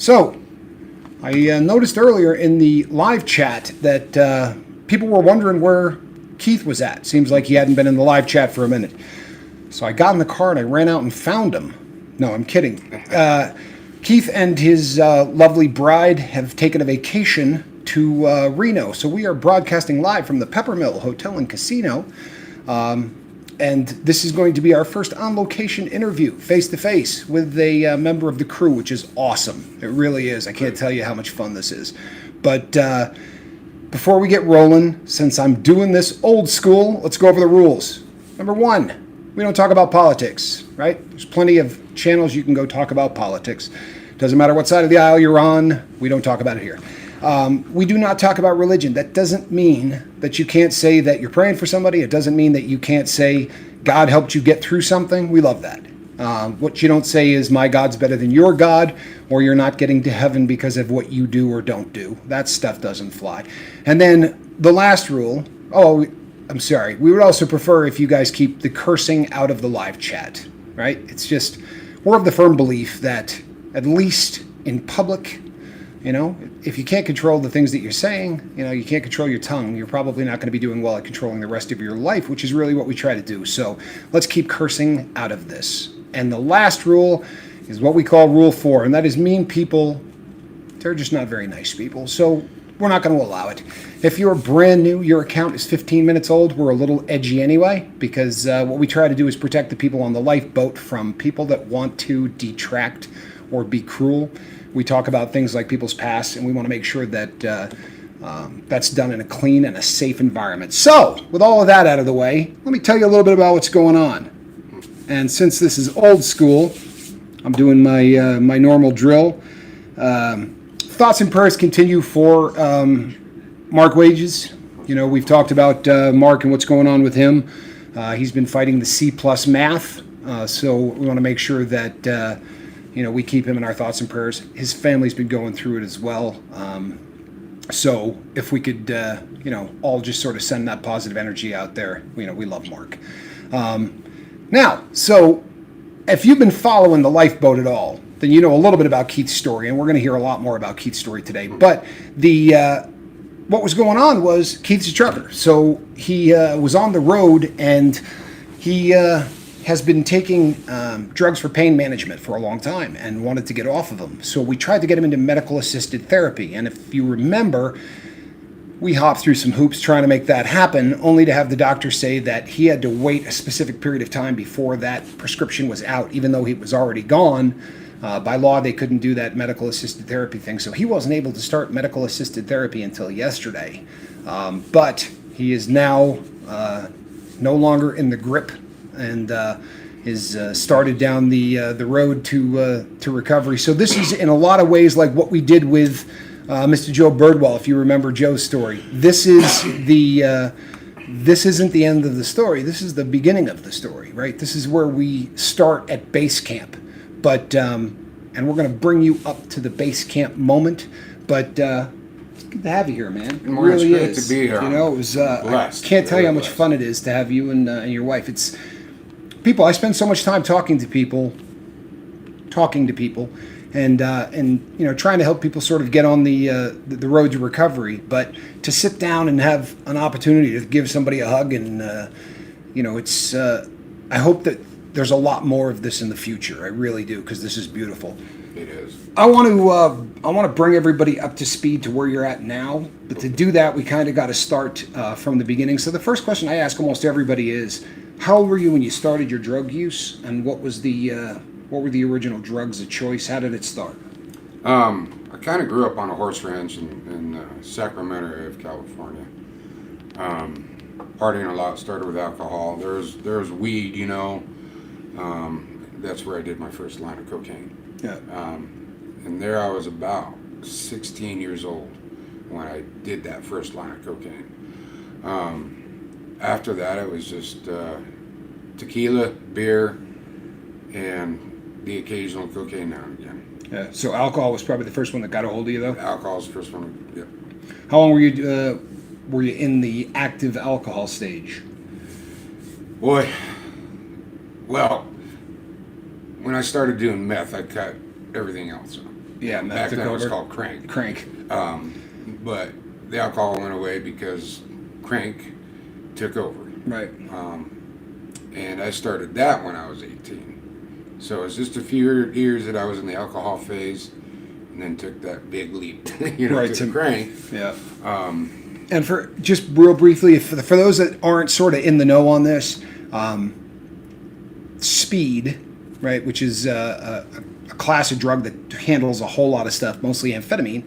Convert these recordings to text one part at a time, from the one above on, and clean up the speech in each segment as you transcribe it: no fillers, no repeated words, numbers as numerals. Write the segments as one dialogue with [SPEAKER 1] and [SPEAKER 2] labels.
[SPEAKER 1] So, I noticed earlier in the live chat that people were wondering where Keith was at. Seems like he hadn't been in the live chat for a minute. So I got in the car and I ran out and found him. No, I'm kidding. Keith and his lovely bride have taken a vacation to Reno. So we are broadcasting live from the Peppermill Hotel and Casino. And this is going to be our first on-location interview, face-to-face, with a member of the crew, which is awesome. It really is. I can't tell you how much fun this is. But before we get rolling, since I'm doing this old school, let's go over the rules. Number one, we don't talk about politics, right? There's plenty of channels you can go talk about politics. Doesn't matter what side of the aisle you're on, we don't talk about it here. We do not talk about religion. That doesn't mean that you can't say that you're praying for somebody. It doesn't mean that you can't say God helped you get through something. We love that. What you don't say is my God's better than your God, or you're not getting to heaven because of what you do or don't do. That stuff doesn't fly. And then the last rule, I'm sorry, we would also prefer if you guys keep the cursing out of the live chat, right? It's just, we're of the firm belief that at least in public, you know, if you can't control the things that you're saying, you know, you can't control your tongue, you're probably not going to be doing well at controlling the rest of your life, which is really what we try to do. So let's keep cursing out of this. And the last rule is what we call Rule 4, and that is mean people, they're just not very nice people. So we're not going to allow it. If you're brand new, your account is 15 minutes old, we're a little edgy anyway, because what we try to do is protect the people on the lifeboat from people that want to detract or be cruel. We talk about things like people's past, and we want to make sure that that's done in a clean and a safe environment. So, with all of that out of the way, let me tell you a little bit about what's going on. And since this is old school, I'm doing my normal drill. Thoughts and prayers continue for Mark Wages. You know, we've talked about Mark and what's going on with him. He's been fighting the C+ math, so we want to make sure that we keep him in our thoughts and prayers. His family's been going through it as well. So if we could, all just sort of send that positive energy out there, we love Mark. Now, so if you've been following the lifeboat at all, then you know a little bit about Keith's story, and we're going to hear a lot more about Keith's story today. But what was going on was Keith's a trucker. So he was on the road, and he has been taking drugs for pain management for a long time and wanted to get off of them. So we tried to get him into medical-assisted therapy. And if you remember, we hopped through some hoops trying to make that happen, only to have the doctor say that he had to wait a specific period of time before that prescription was out, even though he was already gone. By law, they couldn't do that medical-assisted therapy thing. So he wasn't able to start medical-assisted therapy until yesterday. But he is now no longer in the grip and is started down the road to recovery. So this is in a lot of ways like what we did with Mr. Joe Birdwell, if you remember Joe's story. This isn't the end of the story. This is the beginning of the story, right? This is where we start at base camp. But and we're going to bring you up to the base camp moment. But it's good to have you here, man. It really is.
[SPEAKER 2] It's great to be here.
[SPEAKER 1] You know, it was. I can't tell you how much fun it is to have you and your wife. It's people. I spend so much time talking to people, and trying to help people sort of get on the road to recovery. But to sit down and have an opportunity to give somebody a hug, and it's. I hope that there's a lot more of this in the future. I really do, because this is beautiful.
[SPEAKER 2] It is.
[SPEAKER 1] I want to bring everybody up to speed to where you're at now. But to do that, we kind of got to start from the beginning. So the first question I ask almost everybody is, how old were you when you started your drug use, and what were the original drugs of choice? How did it start?
[SPEAKER 2] I kind of grew up on a horse ranch in Sacramento area of California. Partying a lot, started with alcohol. There's weed, that's where I did my first line of cocaine.
[SPEAKER 1] Yeah.
[SPEAKER 2] And there I was about 16 years old when I did that first line of cocaine. After that, it was just tequila, beer, and the occasional cocaine now and again.
[SPEAKER 1] Yeah. So alcohol was probably the first one that got a hold of you, though?
[SPEAKER 2] Alcohol was the first one, yeah.
[SPEAKER 1] How long were you in the active alcohol stage?
[SPEAKER 2] Boy, well, when I started doing meth, I cut everything else.
[SPEAKER 1] Yeah, meth
[SPEAKER 2] back
[SPEAKER 1] took
[SPEAKER 2] then it was
[SPEAKER 1] over.
[SPEAKER 2] called crank.
[SPEAKER 1] Crank.
[SPEAKER 2] But the alcohol went away because crank took over.
[SPEAKER 1] Right.
[SPEAKER 2] And I started that when I was 18. So it's just a few years that I was in the alcohol phase, and then took that big leap,
[SPEAKER 1] Right,
[SPEAKER 2] to the crank.
[SPEAKER 1] Yeah. And for just real briefly, for those that aren't sort of in the know on this, speed, right, which is a class of drug that handles a whole lot of stuff, mostly amphetamine.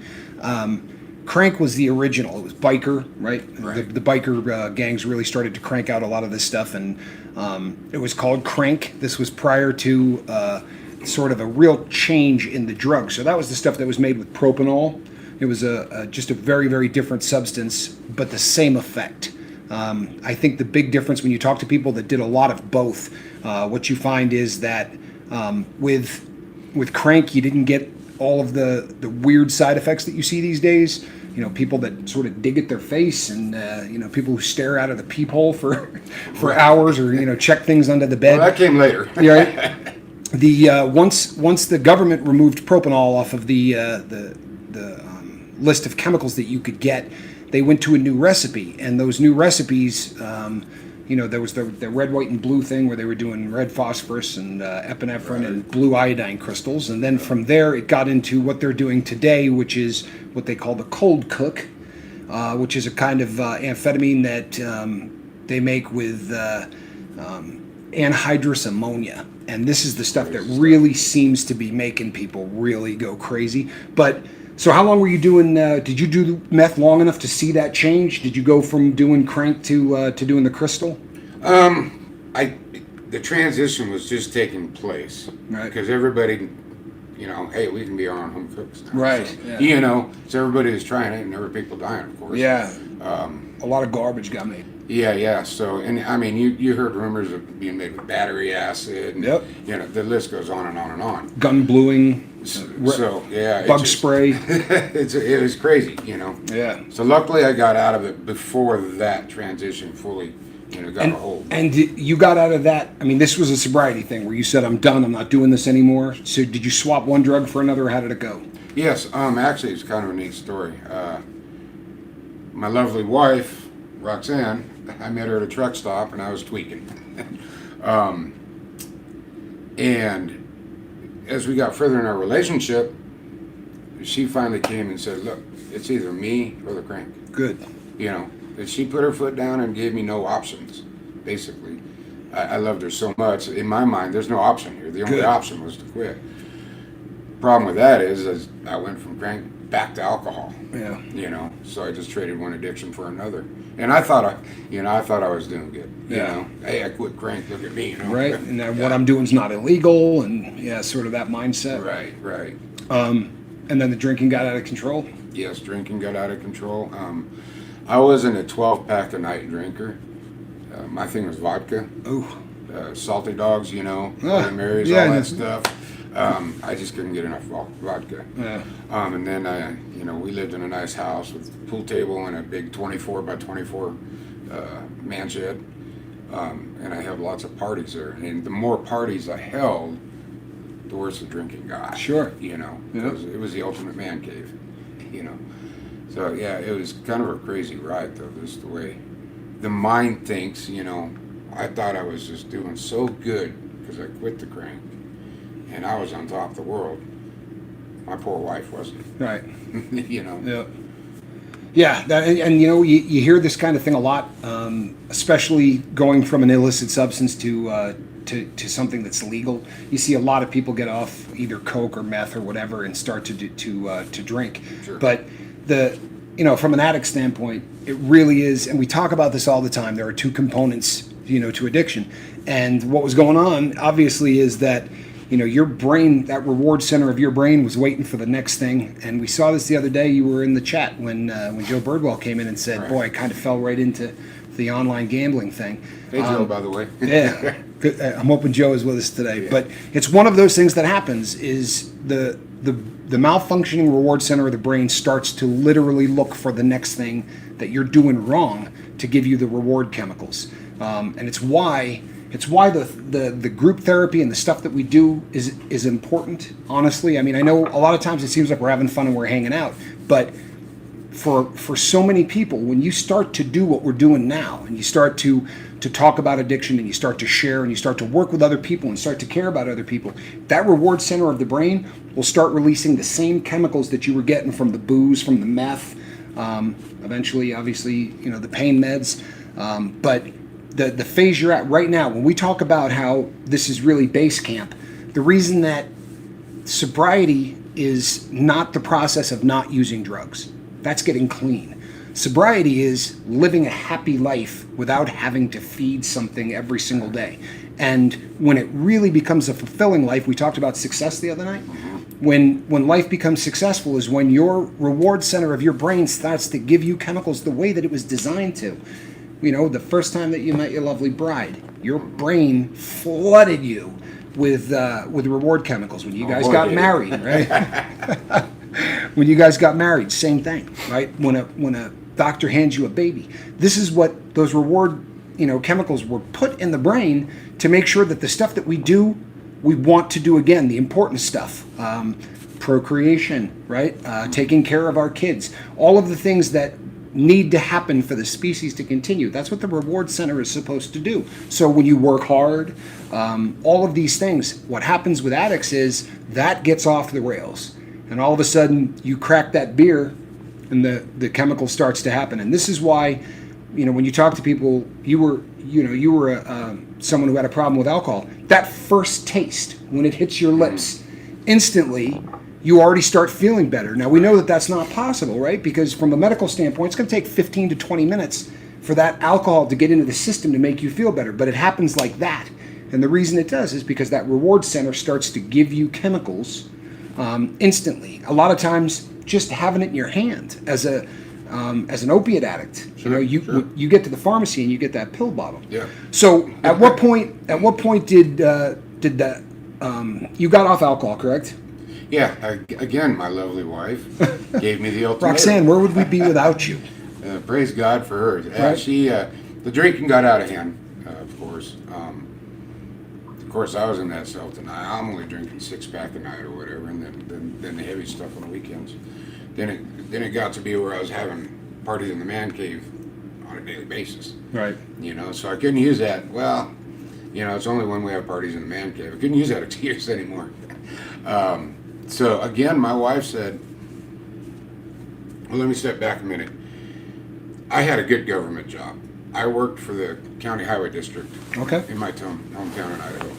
[SPEAKER 1] Crank was the original. It was biker, right?
[SPEAKER 2] Right.
[SPEAKER 1] The biker gangs really started to crank out a lot of this stuff, and it was called crank. This was prior to sort of a real change in the drug. So that was the stuff that was made with propanol. It was just a very, very different substance, but the same effect. I think the big difference when you talk to people that did a lot of both, what you find is that with crank, you didn't get all of the weird side effects that you see these days. People that sort of dig at their face, and people who stare out of the peephole for hours, or check things under the bed.
[SPEAKER 2] Well, that came later.
[SPEAKER 1] Yeah, right. Once the government removed propanol off of the list of chemicals that you could get, they went to a new recipe, and those new recipes, there was the red, white, and blue thing where they were doing red phosphorus and epinephrine and blue iodine crystals, and then from there it got into what they're doing today, which is what they call the cold cook, which is a kind of amphetamine that they make with anhydrous ammonia, and this is the stuff that really seems to be making people really go crazy. But so how long were you doing, did you do meth long enough to see that change? Did you go from doing crank to doing the crystal?
[SPEAKER 2] The transition was just taking place.
[SPEAKER 1] Right.
[SPEAKER 2] Because everybody, hey, we can be our own home cooks now.
[SPEAKER 1] Right,
[SPEAKER 2] So,
[SPEAKER 1] yeah.
[SPEAKER 2] so everybody was trying it, and there were people dying, of course.
[SPEAKER 1] Yeah. A lot of garbage got made.
[SPEAKER 2] Yeah. So, and I mean, you heard rumors of being made with battery acid. And,
[SPEAKER 1] Yep.
[SPEAKER 2] The list goes on and on and on.
[SPEAKER 1] Gun bluing.
[SPEAKER 2] So yeah,
[SPEAKER 1] Bug spray.
[SPEAKER 2] It was crazy,
[SPEAKER 1] Yeah.
[SPEAKER 2] So luckily, I got out of it before that transition fully, got a hold.
[SPEAKER 1] And you got out of that. I mean, this was a sobriety thing where you said, "I'm done. I'm not doing this anymore." So did you swap one drug for another, or how did it go?
[SPEAKER 2] Yes. Actually, it's kind of a neat story. My lovely wife, Roxanne, I met her at a truck stop, and I was tweaking. And as we got further in our relationship, she finally came and said, "Look, it's either me or the crank."
[SPEAKER 1] Good.
[SPEAKER 2] And she put her foot down and gave me no options, basically. I loved her so much. In my mind, there's no option here. The only
[SPEAKER 1] Good.
[SPEAKER 2] option was to quit. Problem with that is I went from crank back to alcohol.
[SPEAKER 1] Yeah.
[SPEAKER 2] So I just traded one addiction for another. And I thought I was doing good.
[SPEAKER 1] Yeah.
[SPEAKER 2] Hey, I quit crank, look at me.
[SPEAKER 1] Right. And then what I'm doing is not illegal, and sort of that mindset.
[SPEAKER 2] Right.
[SPEAKER 1] And then the drinking got out of control.
[SPEAKER 2] Yes, drinking got out of control. I wasn't a 12-pack a night drinker. My thing was vodka.
[SPEAKER 1] Ooh.
[SPEAKER 2] Salty dogs, Bloody Marys,
[SPEAKER 1] yeah,
[SPEAKER 2] all that
[SPEAKER 1] and-
[SPEAKER 2] stuff. I just couldn't get enough vodka.
[SPEAKER 1] Yeah.
[SPEAKER 2] And then we lived in a nice house with a pool table and a big 24 by 24 man shed. And I held lots of parties there. And the more parties I held, the worse the drinking got.
[SPEAKER 1] Sure.
[SPEAKER 2] It was the ultimate man cave. So yeah, it was kind of a crazy ride though. Just the way the mind thinks. I thought I was just doing so good because I quit the crank. And I was on top of the world. My poor wife wasn't.
[SPEAKER 1] Right.
[SPEAKER 2] Yeah.
[SPEAKER 1] Yeah, and you hear this kind of thing a lot, especially going from an illicit substance to something that's legal. You see a lot of people get off either coke or meth or whatever and start to drink.
[SPEAKER 2] Sure.
[SPEAKER 1] But from an addict standpoint, it really is, and we talk about this all the time. There are two components, to addiction, and what was going on obviously is that. Your brain, that reward center of your brain was waiting for the next thing. And we saw this the other day. You were in the chat when Joe Birdwell came in and said,
[SPEAKER 2] Right.
[SPEAKER 1] boy, I kind of fell right into the online gambling thing.
[SPEAKER 2] Hey, Joe, by the way.
[SPEAKER 1] Yeah. Good. I'm hoping Joe is with us today. Yeah. But it's one of those things that happens is the malfunctioning reward center of the brain starts to literally look for the next thing that you're doing wrong to give you the reward chemicals. And it's why It's why the group therapy and the stuff that we do is important, honestly. I mean, I know a lot of times it seems like we're having fun and we're hanging out, but for so many people, when you start to do what we're doing now, and you start to talk about addiction, and you start to share, and you start to work with other people and start to care about other people, that reward center of the brain will start releasing the same chemicals that you were getting from the booze, from the meth, eventually, obviously, the pain meds. But the phase you're at right now, when we talk about how this is really base camp, the reason that sobriety is not the process of not using drugs. That's getting clean. Sobriety is living a happy life without having to feed something every single day. And when it really becomes a fulfilling life, we talked about success the other night. When life becomes successful is when your reward center of your brain starts to give you chemicals the way that it was designed to. The first time that you met your lovely bride, your brain flooded you with reward chemicals. When you guys got married, right? When you guys got married, same thing, right? When a doctor hands you a baby, this is what those reward, chemicals were put in the brain to make sure that the stuff that we do, we want to do again, the important stuff, procreation, right? Taking care of our kids, all of the things that need to happen for the species to continue. That's what the reward center is supposed to do. So when you work hard, all of these things, what happens with addicts is that gets off the rails. And all of a sudden you crack that beer and the chemical starts to happen. And this is why, when you talk to people, you were someone who had a problem with alcohol. That first taste, when it hits your lips, instantly you already start feeling better. Now we know that that's not possible, right? Because from a medical standpoint, it's going to take 15 to 20 minutes for that alcohol to get into the system to make you feel better. But it happens like that. And the reason it does is because that reward center starts to give you chemicals instantly. A lot of times, just having it in your hand as an opiate addict, you get to the pharmacy and you get that pill bottle.
[SPEAKER 2] Yeah.
[SPEAKER 1] So at what point did that you got off alcohol, correct?
[SPEAKER 2] Yeah. Again, my lovely wife gave me the ultimatum.
[SPEAKER 1] Roxanne, where would we be without you?
[SPEAKER 2] Praise God for her.
[SPEAKER 1] Right.
[SPEAKER 2] She the drinking got out of hand, of course. Of course, I was in that self-denial. I'm only drinking 6-pack a night or whatever, and then the heavy stuff on the weekends. Then it got to be where I was having parties in the man cave on a daily basis.
[SPEAKER 1] Right.
[SPEAKER 2] So I couldn't use that. Well, it's only when we have parties in the man cave. I couldn't use that excuse anymore. So again, my wife said, well, let me step back a minute. I had a good government job. I worked for the county highway district.
[SPEAKER 1] Okay.
[SPEAKER 2] In my hometown in Idaho.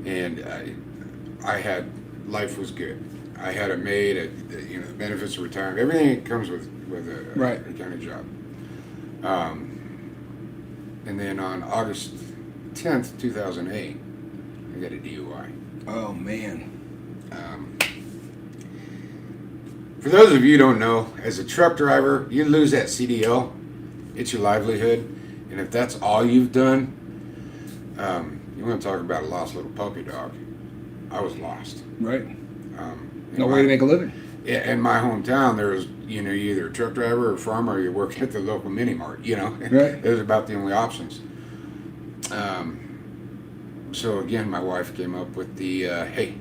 [SPEAKER 2] And life was good. I had a maid, the benefits of retirement, everything that comes with a county job. And then on August 10th, 2008, I got a DUI.
[SPEAKER 1] Oh, man.
[SPEAKER 2] For those of you who don't know, as a truck driver, you lose that CDL. It's your livelihood. And if that's all you've done, you want to talk about a lost little puppy dog. I was lost.
[SPEAKER 1] Right. No way to make a living.
[SPEAKER 2] Yeah, in my hometown, there was, you're either a truck driver or a farmer, or you're working at the local mini mart,
[SPEAKER 1] Right.
[SPEAKER 2] It was about the only options. So again, my wife came up with the, hey,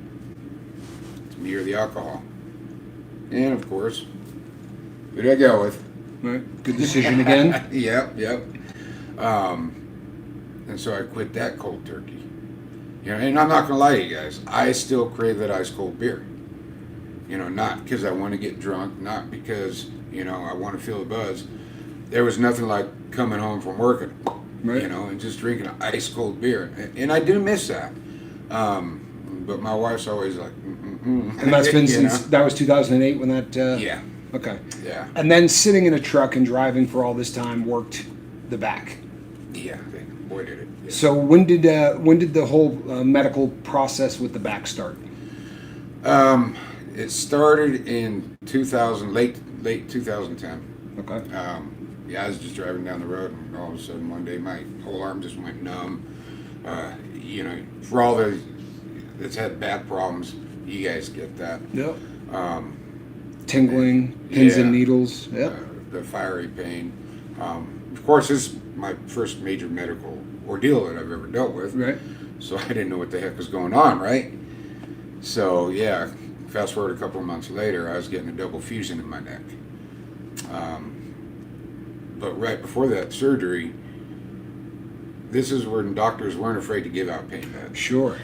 [SPEAKER 2] it's me or the alcohol. And of course, who did I go with?
[SPEAKER 1] Right. Good decision again.
[SPEAKER 2] Yep. And so I quit that cold turkey. And I'm not going to lie to you guys, I still crave that ice cold beer. Not because I want to get drunk, not because, I want to feel the buzz. There was nothing like coming home from working,
[SPEAKER 1] right.
[SPEAKER 2] And just drinking an ice cold beer. And I do miss that. But my wife's always like,
[SPEAKER 1] And that's been since, that was 2008 when that...
[SPEAKER 2] Yeah.
[SPEAKER 1] Okay.
[SPEAKER 2] Yeah.
[SPEAKER 1] And then sitting in a truck and driving for all this time worked the back.
[SPEAKER 2] Yeah, boy did it. Yeah.
[SPEAKER 1] So when did the whole medical process with the back start?
[SPEAKER 2] It started in 2000, late 2010.
[SPEAKER 1] Okay.
[SPEAKER 2] I was just driving down the road, and all of a sudden one day my whole arm just went numb. For all that's had back problems, you guys get that.
[SPEAKER 1] Yep. Tingling, pins and needles. Yep.
[SPEAKER 2] The fiery pain. of course, this is my first major medical ordeal that I've ever dealt with.
[SPEAKER 1] Right.
[SPEAKER 2] So I didn't know what the heck was going on, right? So yeah, fast forward a couple of months later, I was getting a double fusion in my neck. But right before that surgery, this is when doctors weren't afraid to give out pain meds.
[SPEAKER 1] Sure.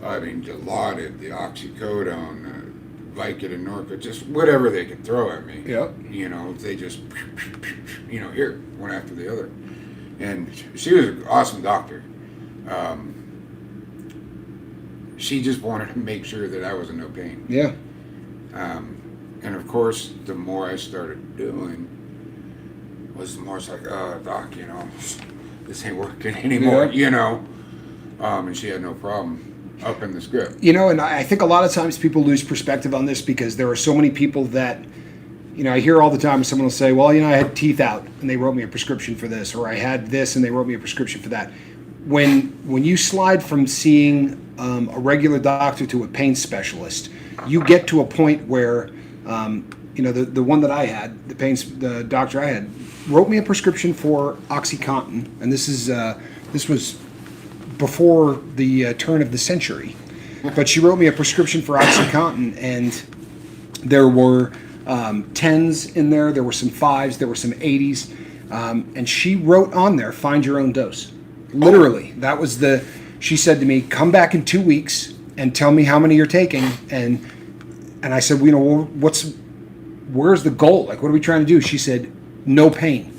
[SPEAKER 2] I mean, Dilaudid, the oxycodone, Vicodin, Norco, just whatever they could throw at me.
[SPEAKER 1] Yep.
[SPEAKER 2] You know, they just, here, one after the other. And she was an awesome doctor. She just wanted to make sure that I was in no pain.
[SPEAKER 1] Yeah.
[SPEAKER 2] And of course, the more I started doing, was the more it's like, oh, doc, this ain't working anymore, and she had no problem upping the script.
[SPEAKER 1] And I think a lot of times people lose perspective on this because there are so many people that, I hear all the time someone will say, well, I had teeth out and they wrote me a prescription for this, or I had this and they wrote me a prescription for that. When you slide from seeing a regular doctor to a pain specialist, you get to a point where, the one that I had, the doctor I had, wrote me a prescription for OxyContin, and this was before the turn of the century. But she wrote me a prescription for OxyContin, and there were 10s in there, there were some 5s, there were some 80s, and she wrote on there, find your own dose. Literally, that was she said to me, come back in 2 weeks and tell me how many you're taking, and I said, where's the goal? Like, what are we trying to do? She said, no pain.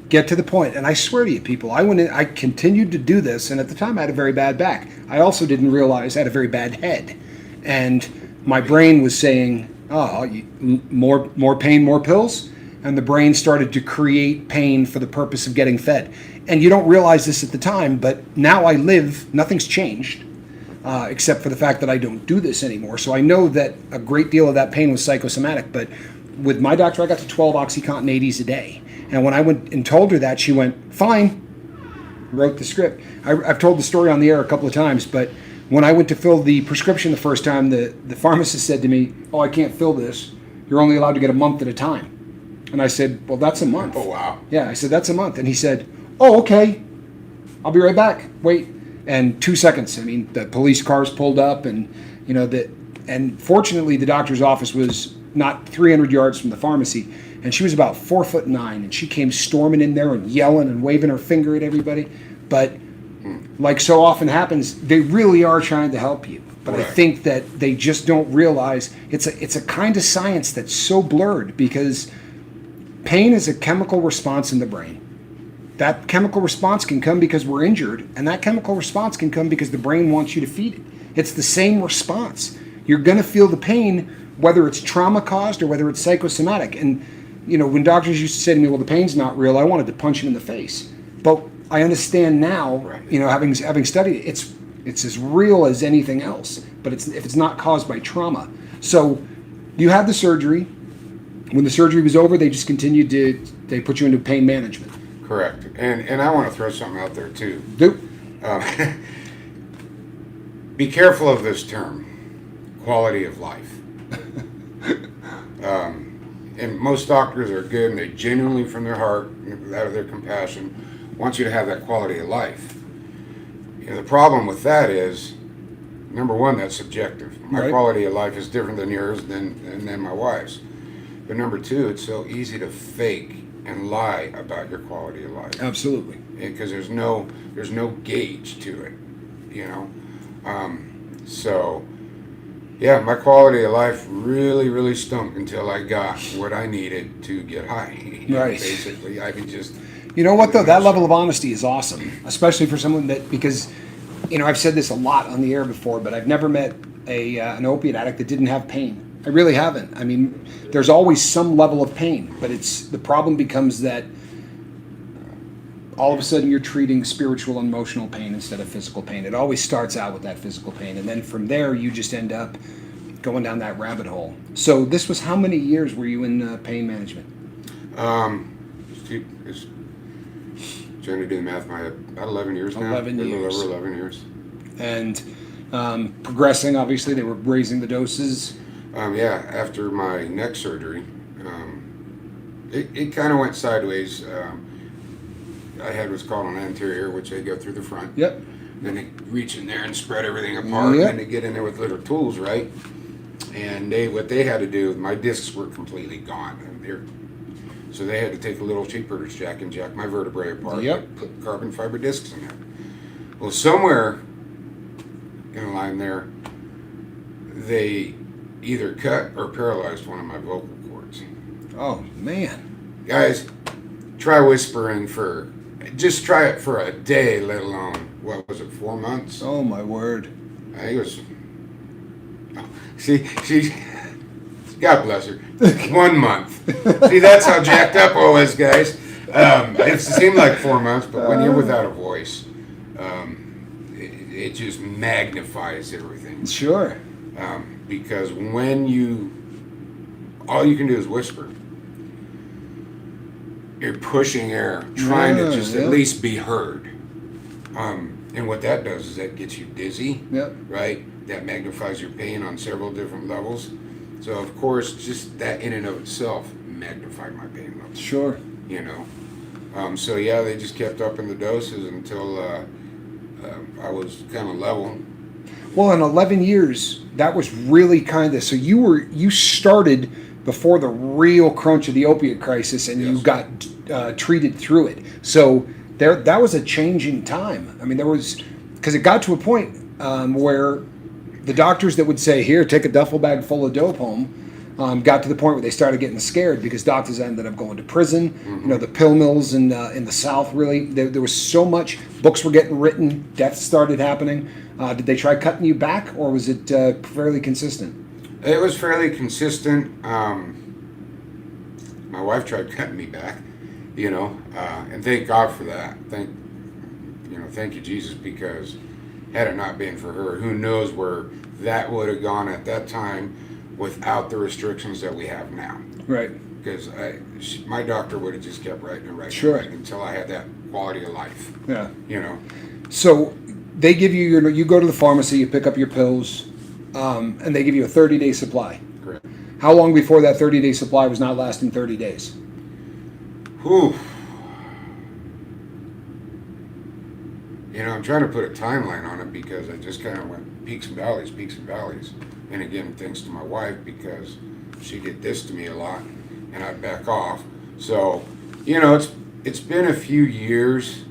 [SPEAKER 1] Get to the point. And I swear to you, people, I continued to do this, and at the time I had a very bad back. I also didn't realize I had a very bad head. And my brain was saying, more pain, more pills. And the brain started to create pain for the purpose of getting fed. And you don't realize this at the time, but now I live, nothing's changed, except for the fact that I don't do this anymore. So I know that a great deal of that pain was psychosomatic, but with my doctor, I got to 12 OxyContin 80s a day. And when I went and told her that, she went, fine, wrote the script. I've told the story on the air a couple of times, but when I went to fill the prescription the first time, the pharmacist said to me, oh, I can't fill this. You're only allowed to get a month at a time. And I said, well, that's a month.
[SPEAKER 2] Oh, wow.
[SPEAKER 1] Yeah, I said, that's a month. And he said, oh, okay, I'll be right back. Wait. And 2 seconds. I mean, the police cars pulled up, and, and fortunately, the doctor's office was not 300 yards from the pharmacy, and she was about 4'9", and she came storming in there and yelling and waving her finger at everybody. But like so often happens, they really are trying to help you. But right. I think that they just don't realize it's a kind of science that's so blurred, because pain is a chemical response in the brain. That chemical response can come because we're injured, and that chemical response can come because the brain wants you to feed it. It's the same response. You're going to feel the pain, whether it's trauma caused or whether it's psychosomatic. And, when doctors used to say to me, well, the pain's not real, I wanted to punch him in the face. But I understand now, right. Having studied it, it's as real as anything else, but if it's not caused by trauma. So you had the surgery. When the surgery was over, they just continued they put you into pain management.
[SPEAKER 2] Correct. And I want to throw something out there, too. Be careful of this term, quality of life. And most doctors are good, and they genuinely, from their heart, out of their compassion, want you to have that quality of life. The problem with that is, number one, that's subjective. My
[SPEAKER 1] right.
[SPEAKER 2] quality of life is different than yours than my wife's. But number two, it's so easy to fake and lie about your quality of life.
[SPEAKER 1] Absolutely.
[SPEAKER 2] Because there's no gauge to it, So, yeah, my quality of life really, really stunk until I got what I needed to get high.
[SPEAKER 1] Right.
[SPEAKER 2] Basically, I could just...
[SPEAKER 1] You know what, though? That level of honesty is awesome, especially for someone because, I've said this a lot on the air before, but I've never met an opiate addict that didn't have pain. I really haven't. I mean, there's always some level of pain, but the problem becomes that all of a sudden you're treating spiritual and emotional pain instead of physical pain. It always starts out with that physical pain, and then from there you just end up going down that rabbit hole. So this was how many years were you in pain management?
[SPEAKER 2] Trying to do the math in my head. About 11 years now.
[SPEAKER 1] 11 years.
[SPEAKER 2] A little over 11 years.
[SPEAKER 1] And progressing, obviously, they were raising the doses.
[SPEAKER 2] After my neck surgery, it kind of went sideways. I had what's called an anterior, which they go through the front.
[SPEAKER 1] Yep.
[SPEAKER 2] Then they reach in there and spread everything apart,
[SPEAKER 1] Yep.
[SPEAKER 2] and they get in there with little tools, right? And what they had to do, my discs were completely gone. So they had to take a little sheepherder's jack and jack my vertebrae apart.
[SPEAKER 1] Yep.
[SPEAKER 2] Put carbon fiber discs in there. Well, somewhere in the line there, they either cut or paralyzed one of my vocal cords.
[SPEAKER 1] Oh, man.
[SPEAKER 2] Guys, try whispering just try it for a day, let alone, what was it, 4 months?
[SPEAKER 1] Oh, my word.
[SPEAKER 2] I think it was, she, God bless her, 1 month. See, that's how jacked up I was, guys. It seemed like 4 months, but when you're without a voice, it just magnifies everything.
[SPEAKER 1] Sure.
[SPEAKER 2] Because all you can do is whisper. You're pushing air, trying to just at least be heard. And what that does is that gets you dizzy, right? That magnifies your pain on several different levels. So, of course, just that in and of itself magnified my pain level.
[SPEAKER 1] Sure.
[SPEAKER 2] You know? So, yeah, they just kept upping the doses until I was kind of level.
[SPEAKER 1] Well, in 11 years, that was really kind of, so you started before the real crunch of the opiate crisis, and you got treated through it. So that was a changing time. I mean, because it got to a point where the doctors that would say, here, take a duffel bag full of dope home, got to the point where they started getting scared because doctors ended up going to prison. Mm-hmm. You know, the pill mills in the South, really, there was so much, books were getting written, deaths started happening. Did they try cutting you back, or was it fairly consistent?
[SPEAKER 2] It was fairly consistent. My wife tried cutting me back, you know, and thank God for that. Thank you, Jesus, because had it not been for her, who knows where that would have gone at that time without the restrictions that we have now.
[SPEAKER 1] Right.
[SPEAKER 2] Because my doctor would have just kept writing and writing,
[SPEAKER 1] sure,
[SPEAKER 2] until I had that quality of life.
[SPEAKER 1] Yeah.
[SPEAKER 2] You know.
[SPEAKER 1] So they give you you go to the pharmacy, you pick up your pills, and they give you a 30-day supply.
[SPEAKER 2] Correct.
[SPEAKER 1] How long before that 30-day supply was not lasting 30 days?
[SPEAKER 2] Whew. You know, I'm trying to put a timeline on it because I just kind of went peaks and valleys. And again, thanks to my wife, because she did this to me a lot, and I'd back off. So, you know, it's been a few years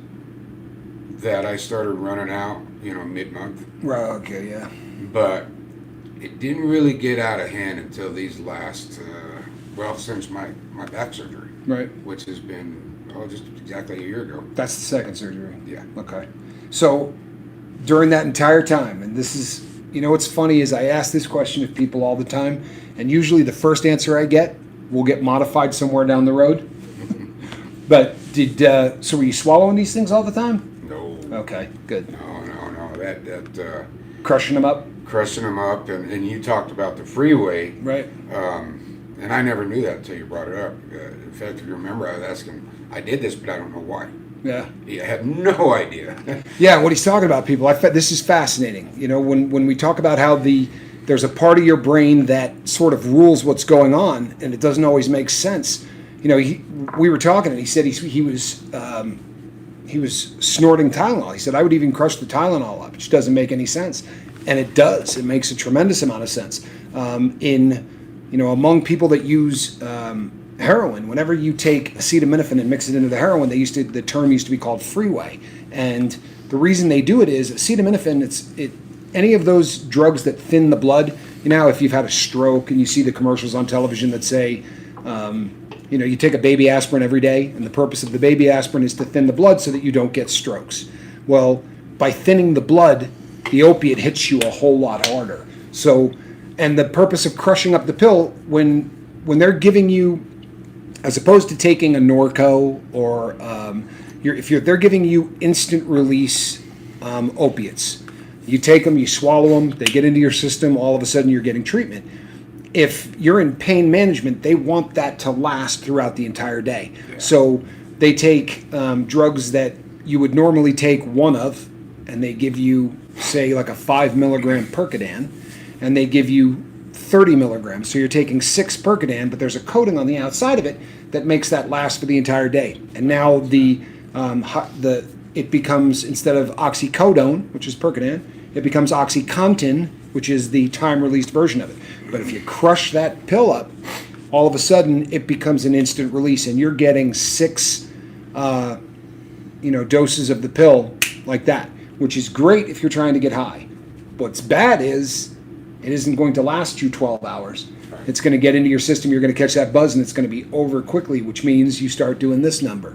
[SPEAKER 2] that I started running out, mid-month.
[SPEAKER 1] Right, okay, yeah.
[SPEAKER 2] But it didn't really get out of hand until these last, since my back surgery. Right. Which has been, just exactly a year ago.
[SPEAKER 1] That's the second surgery?
[SPEAKER 2] Yeah.
[SPEAKER 1] Okay. So during that entire time, and this is, what's funny is I ask this question of people all the time, and usually the first answer I get will get modified somewhere down the road. But so were you swallowing these things all the time?
[SPEAKER 2] No.
[SPEAKER 1] Okay, good.
[SPEAKER 2] No. That
[SPEAKER 1] crushing them up?
[SPEAKER 2] Crushing them up, and you talked about the freeway.
[SPEAKER 1] Right.
[SPEAKER 2] And I never knew that until you brought it up. In fact, if you remember, I was asking, I did this, but I don't know why.
[SPEAKER 1] Yeah.
[SPEAKER 2] I had no idea.
[SPEAKER 1] Yeah, what he's talking about, people, this is fascinating. When we talk about how there's a part of your brain that sort of rules what's going on, and it doesn't always make sense. We were talking, and he said he was snorting Tylenol. He said, I would even crush the Tylenol up, which doesn't make any sense. And it does. It makes a tremendous amount of sense. Among people that use heroin, whenever you take acetaminophen and mix it into the heroin, the term used to be called freeway. And the reason they do it is acetaminophen, any of those drugs that thin the blood, if you've had a stroke and you see the commercials on television that say, you take a baby aspirin every day, and the purpose of the baby aspirin is to thin the blood so that you don't get strokes. Well, by thinning the blood, the opiate hits you a whole lot harder. So, and the purpose of crushing up the pill, when they're giving you, as opposed to taking a Norco or they're giving you instant release opiates, you take them, you swallow them, they get into your system, all of a sudden you're getting treatment. If you're in pain management, they want that to last throughout the entire day. Yeah. So they take drugs that you would normally take one of, and they give you, say, like a 5 milligram Percodan, and they give you 30 milligrams. So you're taking 6 Percodan, but there's a coating on the outside of it that makes that last for the entire day. And now the it becomes, instead of oxycodone, which is Percodan, it becomes OxyContin, which is the time-released version of it. But if you crush that pill up, all of a sudden it becomes an instant release, and you're getting 6 doses of the pill like that, which is great if you're trying to get high. What's bad is it isn't going to last you 12 hours. It's going to get into your system, you're going to catch that buzz, and it's going to be over quickly, which means you start doing this number,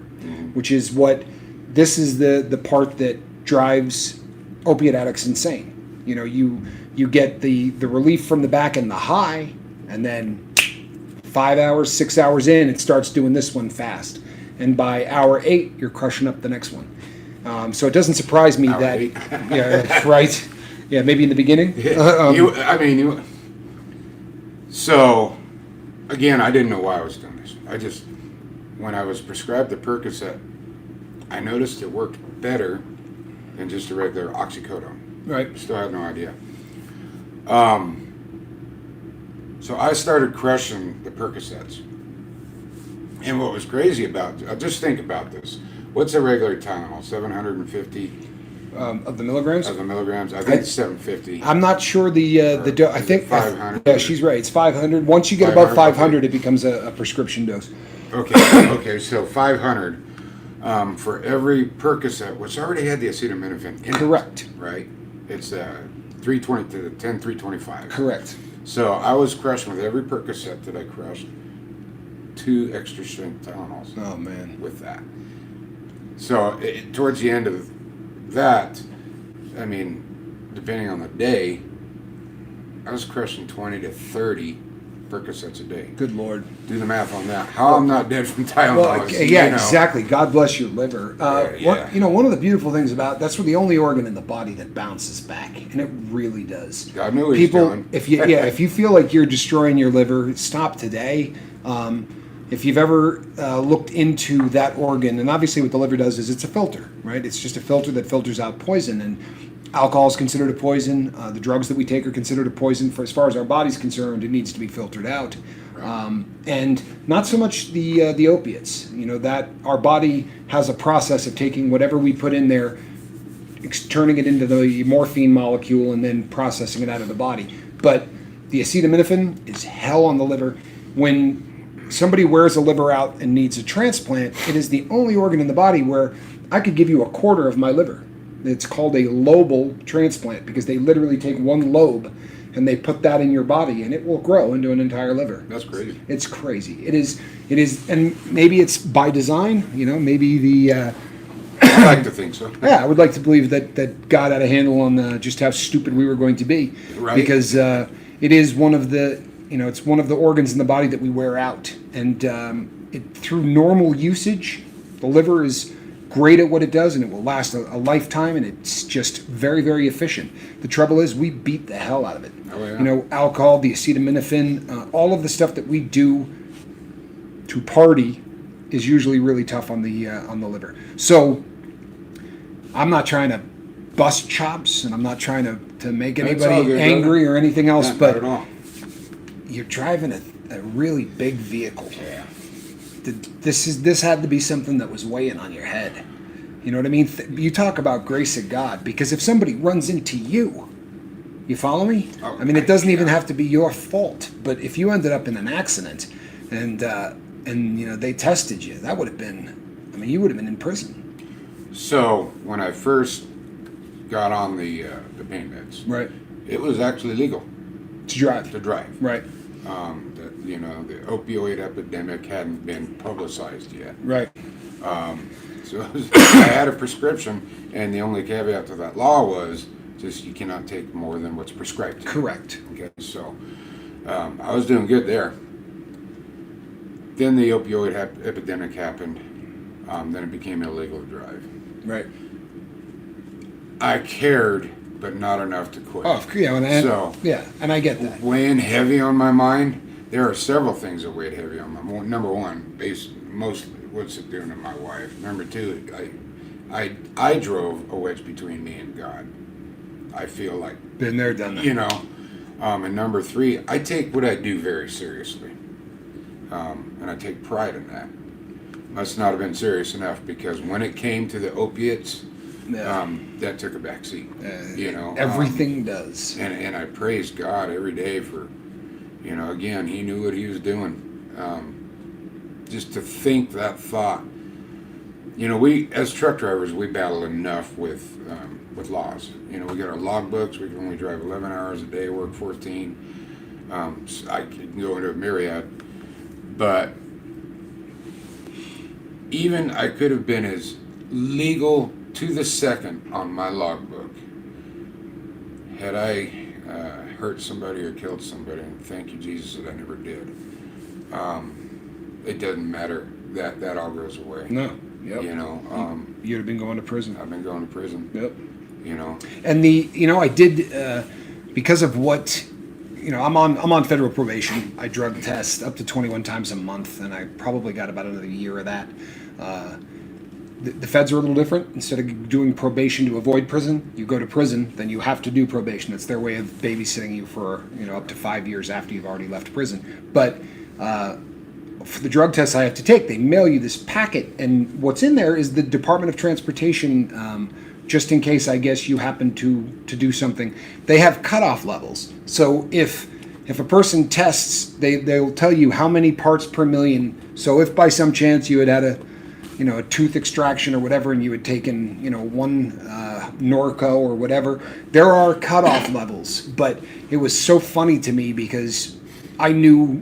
[SPEAKER 1] which is this is the part that drives opiate addicts insane. You get the relief from the back and the high, and then 5 hours, 6 hours in, it starts doing this one fast. And by hour 8, you're crushing up the next one. So it doesn't surprise me
[SPEAKER 2] Hour
[SPEAKER 1] that,
[SPEAKER 2] 8.
[SPEAKER 1] yeah, right? Yeah, maybe in the beginning.
[SPEAKER 2] So, again, I didn't know why I was doing this. When I was prescribed the Percocet, I noticed it worked better than just a regular oxycodone.
[SPEAKER 1] Right.
[SPEAKER 2] Still had no idea. So I started crushing the Percocets. And what was crazy about it, just think about this. What's a regular Tylenol? 750
[SPEAKER 1] Of the milligrams?
[SPEAKER 2] of the milligrams? I think it's 750.
[SPEAKER 1] I'm not sure the dose. I think
[SPEAKER 2] 500?
[SPEAKER 1] Yeah, she's right. It's 500. Once you get above
[SPEAKER 2] 500,
[SPEAKER 1] 500, it becomes a prescription dose.
[SPEAKER 2] Okay, so 500 for every Percocet, which already had the acetaminophen in
[SPEAKER 1] Correct.
[SPEAKER 2] it, right? It's 320 to the 325.
[SPEAKER 1] Correct.
[SPEAKER 2] So I was crushing with every Percocet that I crushed 2 extra strength Tylenols.
[SPEAKER 1] Oh man.
[SPEAKER 2] With that. So towards the end of that, I mean, depending on the day, I was crushing 20 to 30 Percocets a day.
[SPEAKER 1] Good Lord.
[SPEAKER 2] Do the math on that. How I'm not dead from Tylenol.
[SPEAKER 1] Well, exactly. God bless your liver.
[SPEAKER 2] Yeah.
[SPEAKER 1] One of the beautiful things about that's the only organ in the body that bounces back, and it really does.
[SPEAKER 2] God knew what he's doing.
[SPEAKER 1] If you feel like you're destroying your liver, stop today. If you've ever looked into that organ, and obviously what the liver does is it's a filter, right? It's just a filter that filters out poison, and alcohol is considered a poison. The drugs that we take are considered a poison. For as far as our body's concerned, it needs to be filtered out. And not so much the opiates. That our body has a process of taking whatever we put in there, turning it into the morphine molecule, and then processing it out of the body. But the acetaminophen is hell on the liver. When somebody wears a liver out and needs a transplant, it is the only organ in the body where I could give you a quarter of my liver. It's called a lobal transplant because they literally take one lobe and they put that in your body and it will grow into an entire liver.
[SPEAKER 2] That's crazy.
[SPEAKER 1] It's crazy. It is, and maybe it's by design. Maybe the.
[SPEAKER 2] I like to think so.
[SPEAKER 1] Yeah, I would like to believe that God had a handle on just how stupid we were going to be,
[SPEAKER 2] right?
[SPEAKER 1] Because it is one of the. It's one of the organs in the body that we wear out, and through normal usage, the liver is great at what it does, and it will last a lifetime, and it's just very, very efficient. The trouble is, we beat the hell out of it.
[SPEAKER 2] Oh, yeah.
[SPEAKER 1] Alcohol, the acetaminophen, all of the stuff that we do to party is usually really tough on the liver. So, I'm not trying to bust chops, and I'm not trying to make anybody angry or anything else,
[SPEAKER 2] not at all.
[SPEAKER 1] You're driving a really big vehicle.
[SPEAKER 2] Yeah.
[SPEAKER 1] This had to be something that was weighing on your head. You know what I mean? You talk about grace of God, because if somebody runs into you follow me?
[SPEAKER 2] Oh,
[SPEAKER 1] I mean, it doesn't even have to be your fault. But if you ended up in an accident and they tested you, that would have been. I mean, you would have been in prison.
[SPEAKER 2] So when I first got on the pain meds,
[SPEAKER 1] right,
[SPEAKER 2] it was actually legal
[SPEAKER 1] to drive. Right.
[SPEAKER 2] The opioid epidemic hadn't been publicized yet.
[SPEAKER 1] Right.
[SPEAKER 2] So I had a prescription, and the only caveat to that law was just you cannot take more than what's prescribed.
[SPEAKER 1] Correct.
[SPEAKER 2] Okay, so I was doing good there. Then the opioid epidemic happened. Then it became illegal to drive.
[SPEAKER 1] Right.
[SPEAKER 2] I cared, but not enough to quit.
[SPEAKER 1] Oh, yeah, and I get that.
[SPEAKER 2] Weighing heavy on my mind, there are several things that weighed heavy on my mind. Number one, mostly, what's it doing to my wife? Number two, I drove a wedge between me and God. I feel like.
[SPEAKER 1] Been there, done that.
[SPEAKER 2] And number three, I take what I do very seriously. And I take pride in that. must not have been serious enough, because when it came to the opiates,
[SPEAKER 1] Yeah.
[SPEAKER 2] that took a back seat. You know,
[SPEAKER 1] Everything does.
[SPEAKER 2] and I praise God every day for, you know, again, He knew what He was doing. Just to think that thought. You know, we as truck drivers, we battle enough with laws. You know, we got our logbooks. We can only drive 11 hours a day, work 14. So I could go into a myriad, but even I could have been as legal to the second on my logbook had I hurt somebody or killed somebody. And thank you, Jesus, that I never did. It doesn't matter. That all goes away.
[SPEAKER 1] No. Yep.
[SPEAKER 2] You know,
[SPEAKER 1] You'd have been going to prison.
[SPEAKER 2] I've been going to prison.
[SPEAKER 1] Yep.
[SPEAKER 2] You know,
[SPEAKER 1] And I did because of what, I'm on federal probation. I drug test up to 21 times a month, and I probably got about another year of that. The feds are a little different. Instead of doing probation to avoid prison, you go to prison, then you have to do probation. It's their way of babysitting you for up to 5 years after you've already left prison. But for the drug tests I have to take, they mail you this packet, and what's in there is the Department of Transportation. Just in case, I guess, you happen to do something, they have cutoff levels. So if a person tests, they'll tell you how many parts per million. So if by some chance you had a tooth extraction or whatever, and you had taken one Norco or whatever, there are cutoff levels. But it was so funny to me because I knew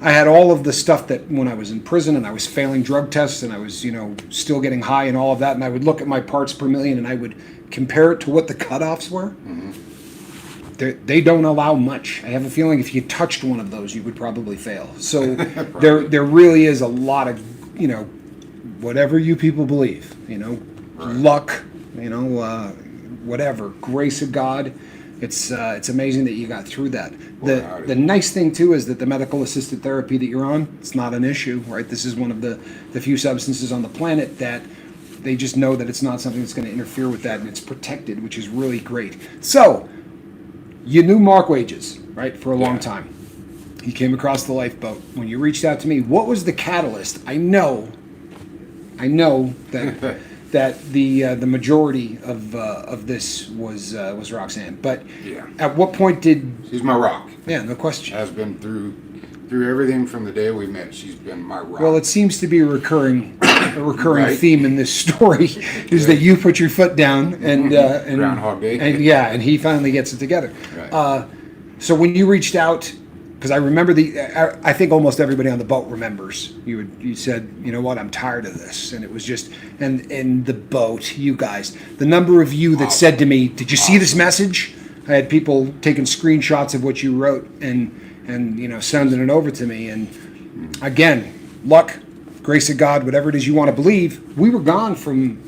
[SPEAKER 1] I had all of the stuff that when I was in prison and I was failing drug tests and I was, still getting high and all of that. And I would look at my parts per million and I would compare it to what the cutoffs were. Mm-hmm. They don't allow much. I have a feeling if you touched one of those, you would probably fail. So there really is a lot of, whatever you people believe, right. Luck, whatever, grace of God. It's amazing that you got through that. The nice thing too is that the medical assisted therapy that you're on, it's not an issue, right? This is one of the few substances on the planet that they just know that it's not something that's going to interfere with that, and it's protected, which is really great. So you knew Mark Wages, right, for a long time. He came across the lifeboat. When you reached out to me, what was the catalyst? I know that that the majority of this was Roxanne. But at what point did...
[SPEAKER 2] She's my rock.
[SPEAKER 1] Yeah, no question.
[SPEAKER 2] Has been through everything from the day we met. She's been my rock.
[SPEAKER 1] Well, it seems to be a recurring
[SPEAKER 2] Right.
[SPEAKER 1] theme in this story is that you put your foot down and
[SPEAKER 2] Groundhog Day.
[SPEAKER 1] and he finally gets it together.
[SPEAKER 2] Right.
[SPEAKER 1] So when you reached out, because I remember I think almost everybody on the boat remembers. You said, you know what, I'm tired of this, and it was just and the boat, you guys, the number of you that said to me, "Did you see this message?" I had people taking screenshots of what you wrote and sending it over to me. And again, luck, grace of God, whatever it is you want to believe. We were gone from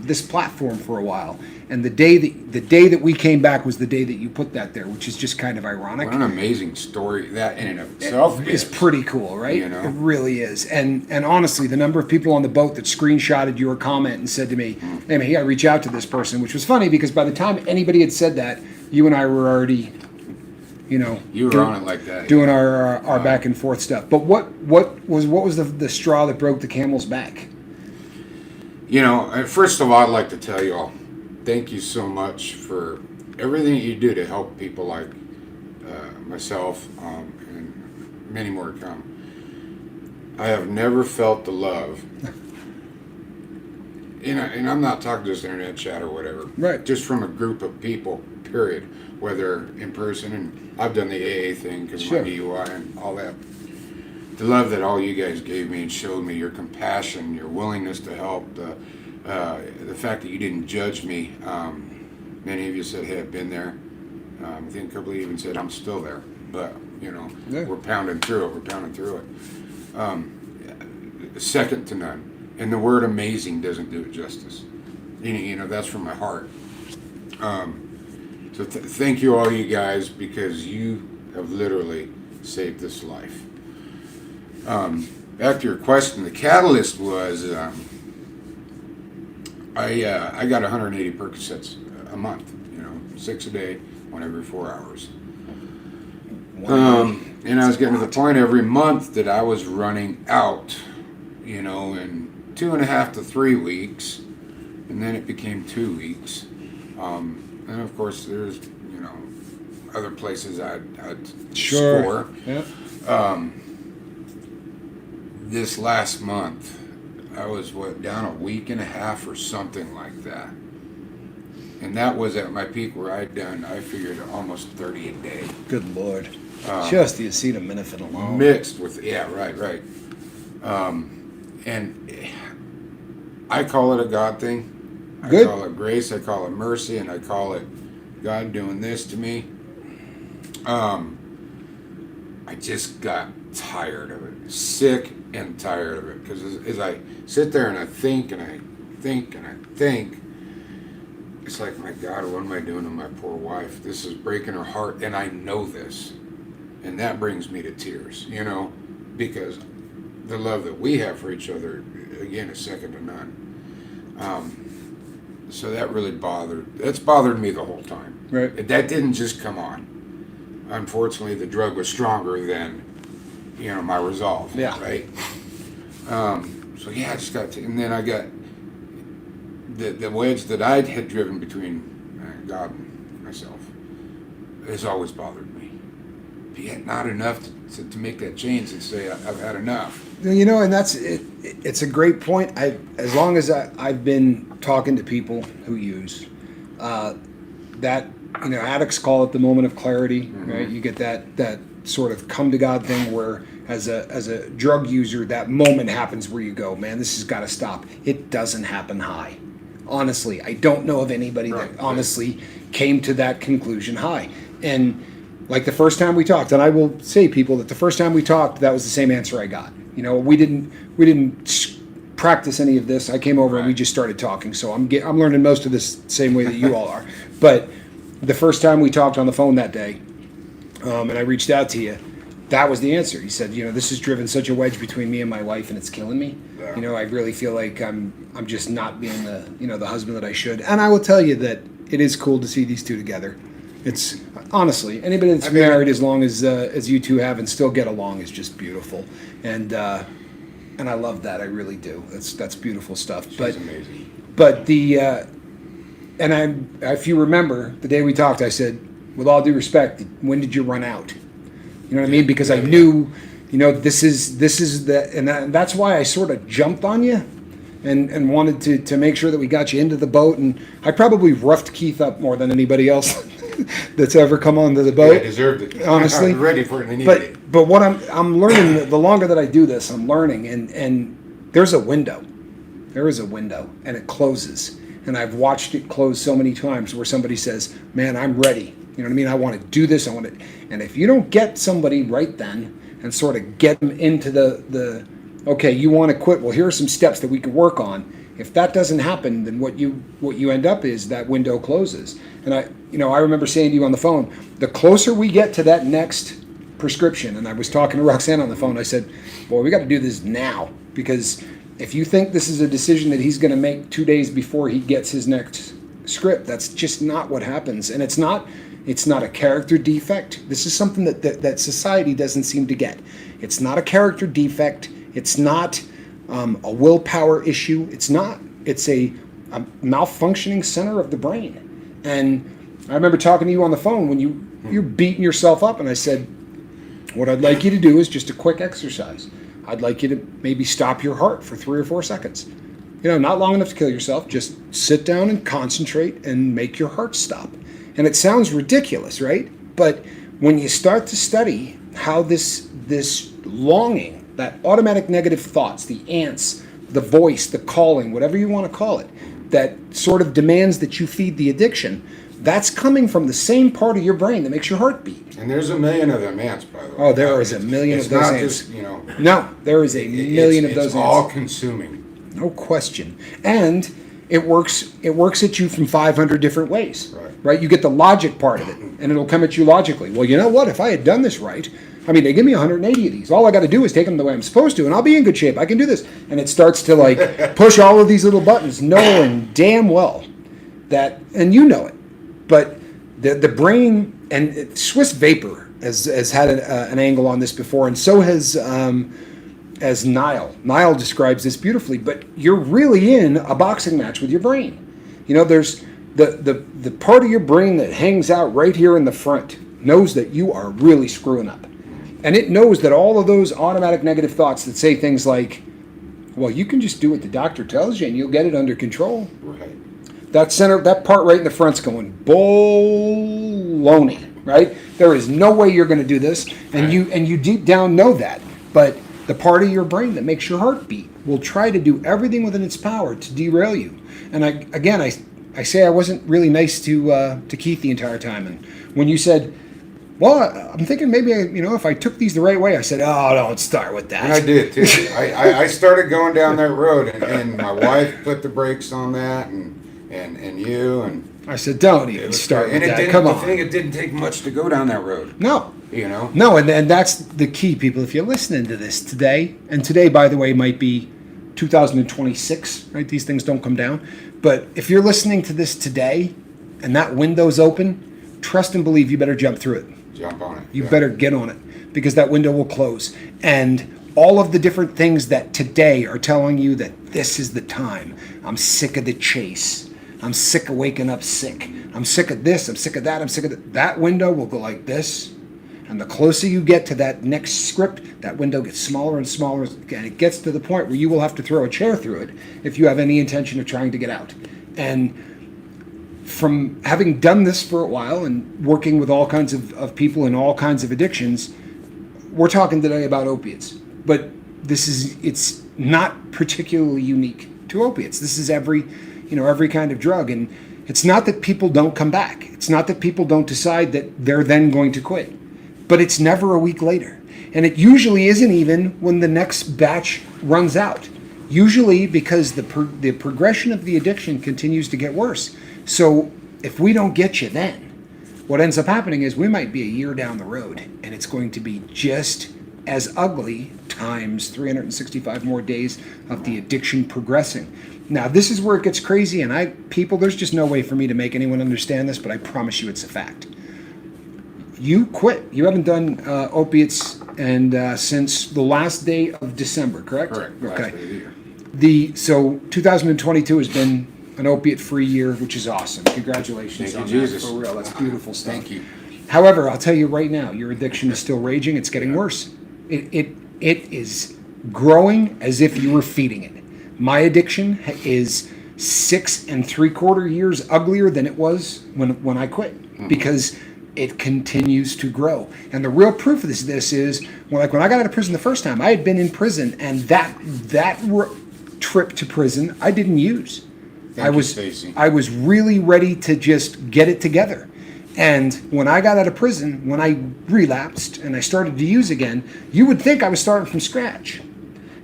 [SPEAKER 1] this platform for a while. And the day that we came back was the day that you put that there, which is just kind of ironic.
[SPEAKER 2] What an amazing story that in and of itself
[SPEAKER 1] is pretty cool, right?
[SPEAKER 2] It
[SPEAKER 1] really is. And honestly, the number of people on the boat that screenshotted your comment and said to me, "Hey man, you got to reach out to this person," which was funny because by the time anybody had said that, you and I were already,
[SPEAKER 2] you were on it like that,
[SPEAKER 1] doing our back and forth stuff. But what was the straw that broke the camel's back?
[SPEAKER 2] First of all, I'd like to tell you all, thank you so much for everything you do to help people like myself and many more to come. I have never felt the love, and I'm not talking just internet chat or whatever,
[SPEAKER 1] right?
[SPEAKER 2] Just from a group of people, period. Whether in person, and I've done the AA thing because of my DUI and all that. The love that all you guys gave me and showed me, your compassion, your willingness to help, the fact that you didn't judge me. Many of you said, "Hey, I've been there." I think a couple of you even said, "I'm still there," but we're pounding through it. We're pounding through it. Second to none, and the word "amazing" doesn't do it justice. That's from my heart. So thank you all you guys, because you have literally saved this life. Back to your question, the catalyst was I got 180 Percocets a month, 6 a day, one every 4 hours. And I was getting to the point every month that I was running out you know, in 2.5 to 3 weeks, and then it became 2 weeks. And of course, there's, you know, other places I'd
[SPEAKER 1] Sure.
[SPEAKER 2] score.
[SPEAKER 1] Yeah.
[SPEAKER 2] This last month, I was down 1.5 weeks or something like that, and that was at my peak where I figured almost 30 a day.
[SPEAKER 1] Good Lord. Just the acetaminophen alone.
[SPEAKER 2] Mixed with, yeah, right. And I call it a God thing.
[SPEAKER 1] Good.
[SPEAKER 2] I call it grace, I call it mercy, and I call it God doing this to me. I just got tired of it. Sick and tired of it. Because as I sit there and I think and I think and I think, it's like, my God, what am I doing to my poor wife? This is breaking her heart, and I know this. And that brings me to tears, you know, because the love that we have for each other, again, is second to none. So that really bothered me the whole time.
[SPEAKER 1] Right.
[SPEAKER 2] That didn't just come on. Unfortunately, the drug was stronger than, you know, my resolve.
[SPEAKER 1] Yeah.
[SPEAKER 2] Right. So yeah, I just got to, and then I got the wedge that I had driven between God and myself has always bothered me. But yet not enough to make that change and say I've had enough.
[SPEAKER 1] You know, and that's it. It's a great point. As long as I've been talking to people who use that, you know, addicts call it the moment of clarity,
[SPEAKER 2] Mm-hmm.
[SPEAKER 1] right? You get that sort of come to God thing where, as a drug user, that moment happens where you go, man, this has got to stop. It doesn't happen high. Honestly, I don't know of anybody
[SPEAKER 2] Right.
[SPEAKER 1] that honestly came to that conclusion high. And like the first time we talked, and I will say, people, that the first time we talked, that was the same answer I got. You know, we didn't practice any of this. I came over and we just started talking. So I'm learning most of this the same way that you all are. But the first time we talked on the phone that day, and I reached out to you, that was the answer. He said, you know, this has driven such a wedge between me and my wife, and it's killing me.
[SPEAKER 2] Yeah.
[SPEAKER 1] You know, I really feel like I'm just not being the husband that I should. And I will tell you that it is cool to see these two together. It's honestly, anybody that's married as long as you two have and still get along is just beautiful. And I love that. I really do. That's beautiful stuff.
[SPEAKER 2] She's amazing.
[SPEAKER 1] But if you remember the day we talked, I said, with all due respect, when did you run out? You know what I mean? Because I knew, you know, this is the, and that's why I sort of jumped on you, and wanted to make sure that we got you into the boat. And I probably roughed Keith up more than anybody else that's ever come onto the boat.
[SPEAKER 2] Yeah, I deserved it.
[SPEAKER 1] Honestly,
[SPEAKER 2] I'm ready for it. I needed it.
[SPEAKER 1] But what I'm learning, the longer that I do this, I'm learning, and there's a window. There is a window, and it closes. And I've watched it close so many times where somebody says, man, I'm ready. You know what I mean? I want to do this. I want to. And if you don't get somebody right then and sort of get them into the okay, you want to quit. Well, here are some steps that we could work on. If that doesn't happen, then what you end up is that window closes. And I remember saying to you on the phone, the closer we get to that next prescription, and I was talking to Roxanne on the phone, I said, boy, we got to do this now, because if you think this is a decision that he's going to make 2 days before he gets his next script, that's just not what happens. And it's not a character defect. This is something that society doesn't seem to get. It's not a character defect. It's not a willpower issue. It's not. It's a malfunctioning center of the brain. And I remember talking to you on the phone when you're beating yourself up, and I said, what I'd like you to do is just a quick exercise. I'd like you to maybe stop your heart for 3 or 4 seconds. You know, not long enough to kill yourself. Just sit down and concentrate and make your heart stop. And it sounds ridiculous, right? But when you start to study how this longing, that automatic negative thoughts, the ants, the voice, the calling, whatever you want to call it, that sort of demands that you feed the addiction, that's coming from the same part of your brain that makes your heart beat.
[SPEAKER 2] And there's a million of them ants, by the way.
[SPEAKER 1] Oh, there is a million of those ants.
[SPEAKER 2] It's not just, you know.
[SPEAKER 1] No, there is a million of those ants.
[SPEAKER 2] It's all consuming.
[SPEAKER 1] No question. And it works at you from 500 different ways. Right? You get the logic part of it, and it'll come at you logically. Well, you know what? If I had done this right, I mean, they give me 180 of these. All I got to do is take them the way I'm supposed to, and I'll be in good shape. I can do this. And it starts to, like, push all of these little buttons, knowing damn well that, and you know it, but the brain, and Swiss Vapor has had an angle on this before, and so has as Nile. Nile describes this beautifully, but you're really in a boxing match with your brain. You know, there's the part of your brain that hangs out right here in the front knows that you are really screwing up. And it knows that all of those automatic negative thoughts that say things like, well, you can just do what the doctor tells you and you'll get it under control.
[SPEAKER 2] Right.
[SPEAKER 1] That part right in the front's going, baloney, right? There is no way you're going to do this. And you deep down know that. But the part of your brain that makes your heart beat will try to do everything within its power to derail you. And I say I wasn't really nice to Keith the entire time. And when you said, well, I'm thinking maybe, if I took these the right way, I said, oh, don't start with that.
[SPEAKER 2] And I did, too. I started going down that road, and my wife put the brakes on that, and you, and...
[SPEAKER 1] I said, don't even start with that. Come on.
[SPEAKER 2] It didn't take much to go down that road.
[SPEAKER 1] No.
[SPEAKER 2] No,
[SPEAKER 1] and that's the key, people. If you're listening to this today, and today, by the way, might be 2026, right? These things don't come down. But if you're listening to this today, and that window's open, trust and believe you better jump through it.
[SPEAKER 2] Jump on it.
[SPEAKER 1] You better get on it, because that window will close. And all of the different things that today are telling you that this is the time. I'm sick of the chase. I'm sick of waking up sick. I'm sick of this. I'm sick of that. I'm sick of that. That window will go like this. And the closer you get to that next script, that window gets smaller and smaller. And it gets to the point where you will have to throw a chair through it if you have any intention of trying to get out. And from having done this for a while and working with all kinds of people in all kinds of addictions, we're talking today about opiates. But it's not particularly unique to opiates. This is every kind of drug. And it's not that people don't come back. It's not that people don't decide that they're then going to quit. But it's never a week later. And it usually isn't even when the next batch runs out. Usually because the progression of the addiction continues to get worse. So if we don't get you then, what ends up happening is we might be a year down the road and it's going to be just as ugly times 365 more days of the addiction progressing. Now, this is where it gets crazy, and there's just no way for me to make anyone understand this, but I promise you it's a fact. You quit. You haven't done opiates since the last day of December, correct?
[SPEAKER 2] Correct.
[SPEAKER 1] Okay.
[SPEAKER 2] Last day of the year.
[SPEAKER 1] So 2022 has been an opiate-free year, which is awesome. Congratulations on
[SPEAKER 2] Thank you,
[SPEAKER 1] that.
[SPEAKER 2] Jesus.
[SPEAKER 1] For real, that's beautiful stuff.
[SPEAKER 2] Thank you.
[SPEAKER 1] However, I'll tell you right now, your addiction is still raging. It's getting worse. It is growing as if you were feeding it. My addiction is 6 3/4 years uglier than it was when I quit, because it continues to grow. And the real proof of this is when I got out of prison the first time, I had been in prison, and that trip to prison I didn't use. I was really ready to just get it together. And when I got out of prison, when I relapsed and I started to use again, you would think I was starting from scratch.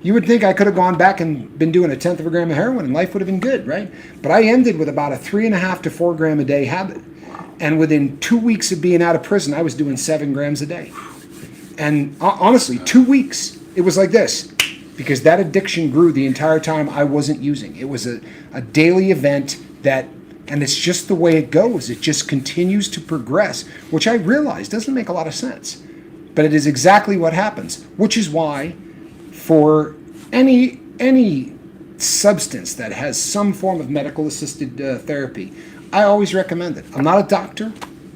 [SPEAKER 1] You would think I could have gone back and been doing 1/10 of a gram of heroin and life would have been good, right? But I ended with about a 3.5 to 4 gram a day habit. And within 2 weeks of being out of prison, I was doing 7 grams a day. And honestly, 2 weeks, it was like this. Because that addiction grew the entire time I wasn't using. It was a daily event and it's just the way it goes. It just continues to progress, which I realize doesn't make a lot of sense. But it is exactly what happens, which is why for any substance that has some form of medical assisted therapy, I always recommend it. I'm not a doctor.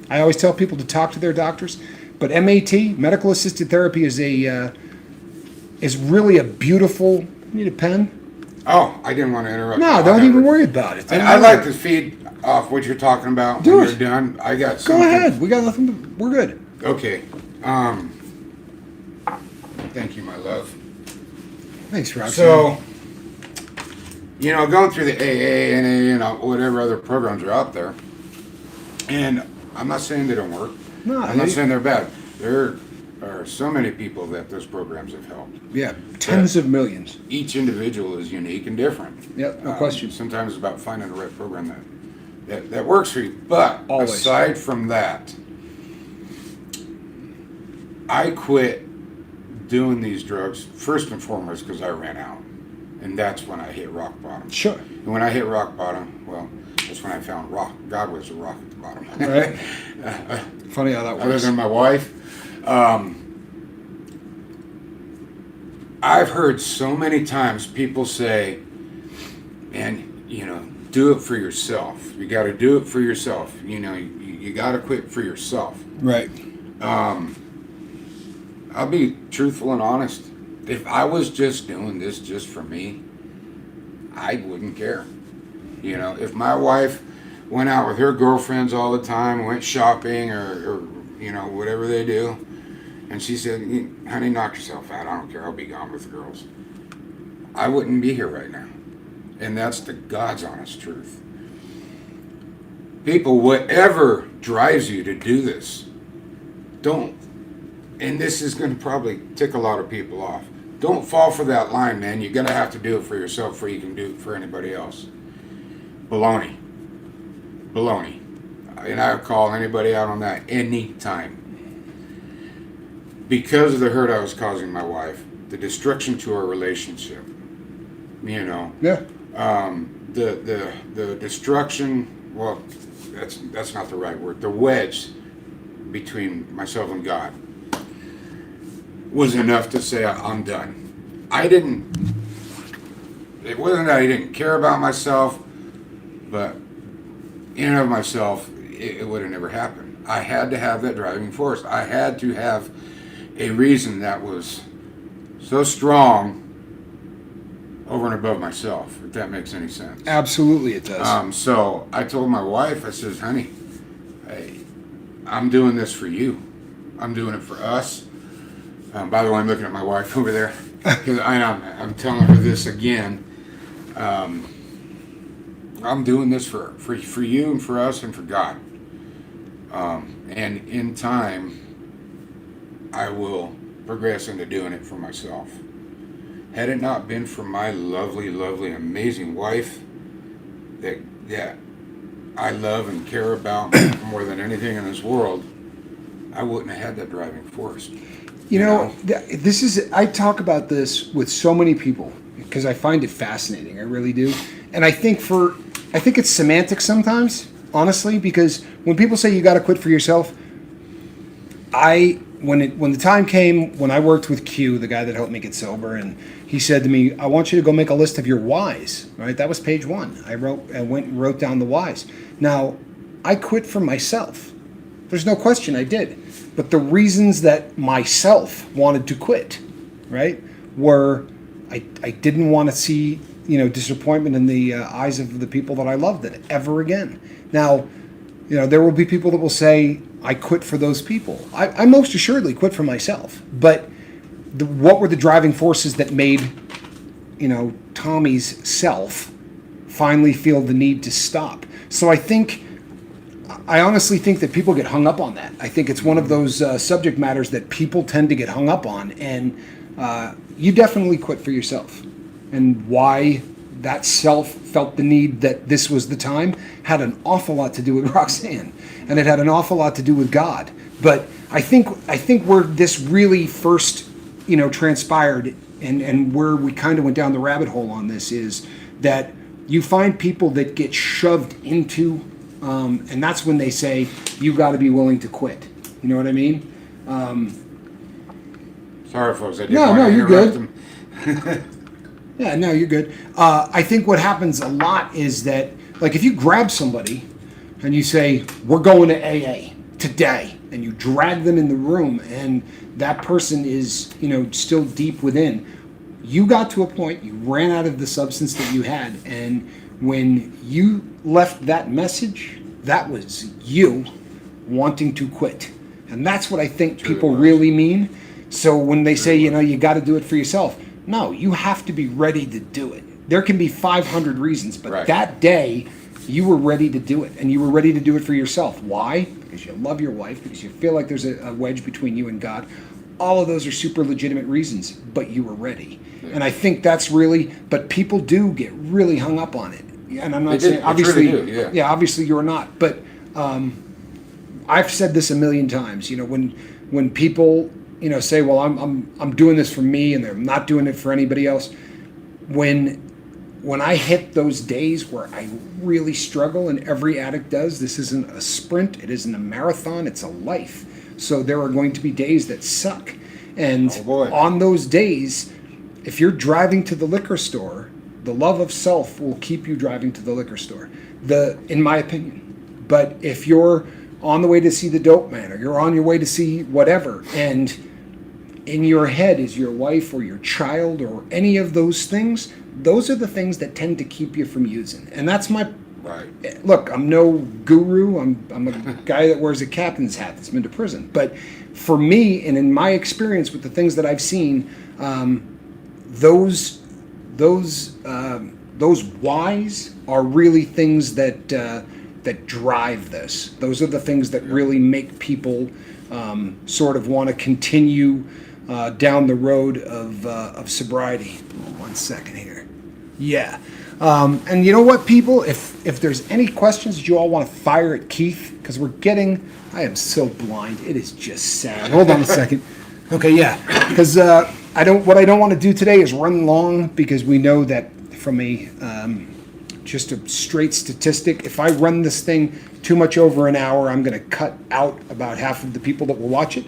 [SPEAKER 1] I always tell people to talk to their doctors. But MAT, medical assisted therapy, is really a beautiful... Need a pen?
[SPEAKER 2] Oh, I didn't want to interrupt.
[SPEAKER 1] No, don't even worry about it.
[SPEAKER 2] I'd like to feed off what you're talking about when you're done. I got something.
[SPEAKER 1] Go ahead. We got nothing. We're good.
[SPEAKER 2] Okay. Thank you, my love.
[SPEAKER 1] Thanks, Rob.
[SPEAKER 2] So, going through the AA, NA, whatever other programs are out there, and I'm not saying they don't work.
[SPEAKER 1] No,
[SPEAKER 2] I'm not saying they're bad. There are so many people that those programs have helped.
[SPEAKER 1] Yeah, tens of millions.
[SPEAKER 2] Each individual is unique and different.
[SPEAKER 1] Yeah, no question.
[SPEAKER 2] Sometimes it's about finding the right program that works for you. But
[SPEAKER 1] Always.
[SPEAKER 2] Aside from that, I quit doing these drugs first and foremost because I ran out. And that's when I hit rock bottom.
[SPEAKER 1] Sure.
[SPEAKER 2] And when I hit rock bottom, well, that's when I found God was a rock at the bottom.
[SPEAKER 1] Right. Funny how that works.
[SPEAKER 2] Other than my wife. I've heard so many times people say, "Man, do it for yourself. You got to do it for yourself. You got to quit for yourself."
[SPEAKER 1] Right.
[SPEAKER 2] I'll be truthful and honest. If I was just doing this just for me, I wouldn't care. If my wife went out with her girlfriends all the time, went shopping or whatever they do, and she said, "Honey, knock yourself out. I don't care. I'll be gone with the girls." I wouldn't be here right now. And that's the God's honest truth. People, whatever drives you to do this, don't, and this is going to probably tick a lot of people off, don't fall for that line, man. You're going to have to do it for yourself before you can do it for anybody else. Baloney. Baloney. And I would call anybody out on that anytime. Because of the hurt I was causing my wife, the destruction to our relationship,
[SPEAKER 1] Yeah.
[SPEAKER 2] the destruction, well, that's not the right word, the wedge between myself and God was enough to say, I'm done. It wasn't that I didn't care about myself, but in and of myself, it would have never happened. I had to have that driving force. I had to have a reason that was so strong over and above myself, if that makes any sense.
[SPEAKER 1] Absolutely it does.
[SPEAKER 2] So I told my wife, I says, "Honey, I'm doing this for you. I'm doing it for us." By the way, I'm looking at my wife over there because I'm telling her this again. I'm doing this for you and for us and for God. And in time, I will progress into doing it for myself. Had it not been for my lovely, lovely, amazing wife that I love and care about more than anything in this world, I wouldn't have had that driving force.
[SPEAKER 1] I talk about this with so many people because I find it fascinating. I really do. And I think it's semantics sometimes, honestly, because when people say you got to quit for yourself, when the time came when I worked with Q, the guy that helped me get sober, and he said to me, "I want you to go make a list of your whys." Right? That was page 1. I went and wrote down the whys. Now, I quit for myself. There's no question I did. But the reasons that myself wanted to quit, right, were I didn't want to see, disappointment in the eyes of the people that I loved ever again. Now, there will be people that will say, I quit for those people. I most assuredly quit for myself. But what were the driving forces that made, Tommy's self finally feel the need to stop? So I honestly think that people get hung up on that. I think it's one of those subject matters that people tend to get hung up on. And you definitely quit for yourself. And why that self felt the need that this was the time had an awful lot to do with Roxanne. And it had an awful lot to do with God. But I think where this really first, transpired and where we kind of went down the rabbit hole on this is that you find people that get shoved into, and that's when they say, you got to be willing to quit. You know what I mean?
[SPEAKER 2] Sorry, folks. I didn't want to interrupt them.
[SPEAKER 1] Yeah, no, you're good. I think what happens a lot is that, like, if you grab somebody and you say, we're going to AA today, and you drag them in the room, and that person is, still deep within, you got to a point, you ran out of the substance that you had, and when you left that message, that was you wanting to quit. And that's what I think people really mean. So when they say, you got to do it for yourself, no, you have to be ready to do it. There can be 500 reasons, but that day you were ready to do it, and you were ready to do it for yourself. Why? Because you love your wife, because you feel like there's a wedge between you and God. All of those are super legitimate reasons, but you were ready. Yeah. And I think that's really, but people do get really hung up on it. And I'm not saying, obviously, really obviously you're not, but I've said this a million times, when people, say, well, I'm doing this for me and they're not doing it for anybody else. When I hit those days where I really struggle, and every addict does, this isn't a sprint, it isn't a marathon, it's a life. So there are going to be days that suck. And on those days, if you're driving to the liquor store, the love of self will keep you driving to the liquor store, in my opinion. But if you're on the way to see the dope man, or you're on your way to see whatever, and in your head is your wife or your child or any of those things, those are the things that tend to keep you from using. And that's my
[SPEAKER 2] Right.
[SPEAKER 1] look. I'm no guru. I'm a guy that wears a captain's hat that's been to prison. But for me, and in my experience with the things that I've seen, those whys are really things that drive this. Those are the things that really make people sort of want to continue down the road of sobriety. One second here. Yeah. And you know what, people? If there's any questions that you all want to fire at Keith, because I am so blind. It is just sad. Hold on a second. Okay, yeah. Because what I don't want to do today is run long, because we know that from just a straight statistic, if I run this thing too much over an hour, I'm going to cut out about half of the people that will watch it.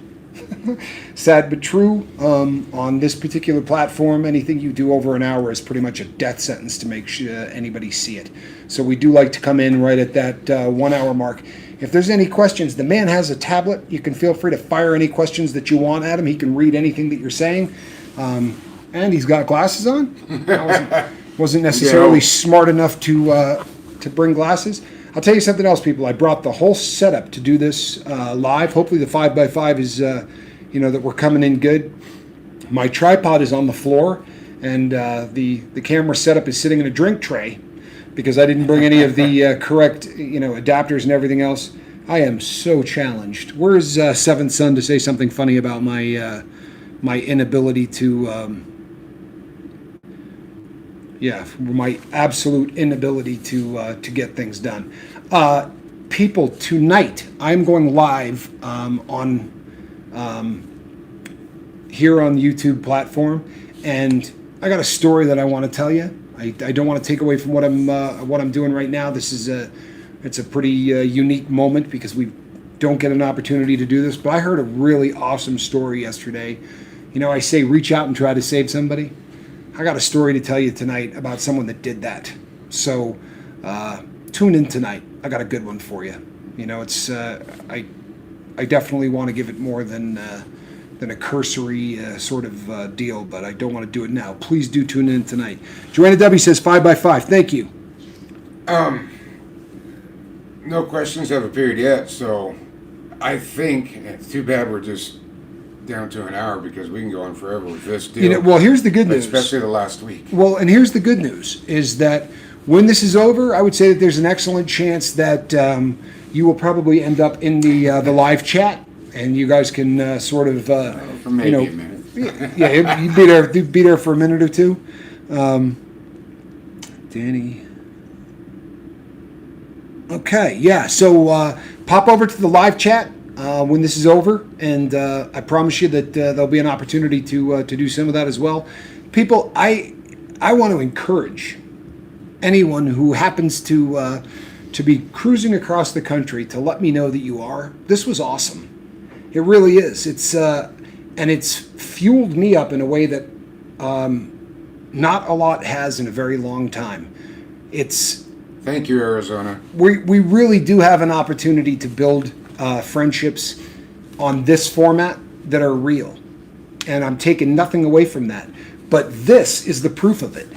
[SPEAKER 1] Sad but true. On this particular platform, anything you do over an hour is pretty much a death sentence to make sure anybody see it. So we do like to come in right at that 1 hour mark. If there's any questions, the man has a tablet. You can feel free to fire any questions that you want at him. He can read anything that you're saying. And he's got glasses on. Wasn't necessarily smart enough to bring glasses. I'll tell you something else, people. I brought the whole setup to do this live. Hopefully the 5x5 is, that we're coming in good. My tripod is on the floor, and the camera setup is sitting in a drink tray, because I didn't bring any of the correct, adapters and everything else. I am so challenged. Where's Seventh Son to say something funny about my my inability to, my absolute inability to get things done. People, tonight I'm going live on here on the YouTube platform, and I got a story that I want to tell you. I don't want to take away from what I'm doing right now. It's a pretty unique moment, because we don't get an opportunity to do this. But I heard a really awesome story yesterday. I say reach out and try to save somebody. I got a story to tell you tonight about someone that did that. So tune in tonight. I got a good one for you. It's I definitely want to give it more than a cursory sort of deal, but I don't want to do it now. Please do tune in tonight. Joanna W says 5x5. Thank you.
[SPEAKER 2] No questions have appeared yet, so I think it's too bad we're just down to an hour, because we can go on forever with this deal.
[SPEAKER 1] Well, here's the good news.
[SPEAKER 2] Especially the last week.
[SPEAKER 1] Well, and here's the good news, is that when this is over, I would say that there's an excellent chance that you will probably end up in the live chat, and you guys can sort of,
[SPEAKER 2] for maybe a minute.
[SPEAKER 1] you'd be there for a minute or two. Danny. Okay, yeah. So pop over to the live chat when this is over, and I promise you that there'll be an opportunity to do some of that as well. People, I want to encourage anyone who happens to be cruising across the country to let me know that you are. This was awesome. It really is. It's fueled me up in a way that not a lot has in a very long time.
[SPEAKER 2] Thank you, Arizona.
[SPEAKER 1] We really do have an opportunity to build friendships on this format that are real, and I'm taking nothing away from that. But this is the proof of it.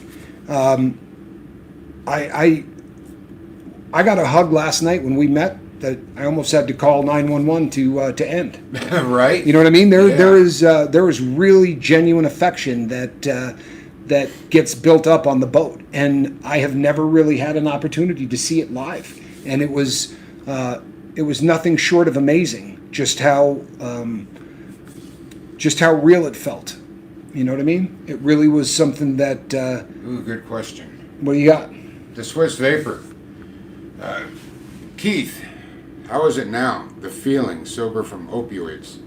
[SPEAKER 1] I got a hug last night when we met that I almost had to call 911 to end.
[SPEAKER 2] Right?
[SPEAKER 1] You know what I mean? There is really genuine affection that gets built up on the boat, and I have never really had an opportunity to see it live, and it was nothing short of amazing just how real it felt. You know what I mean? It really was something that.
[SPEAKER 2] Ooh, good question.
[SPEAKER 1] What do you got?
[SPEAKER 2] The Swiss Vapor. Keith, how is it now? The feeling sober from opioids.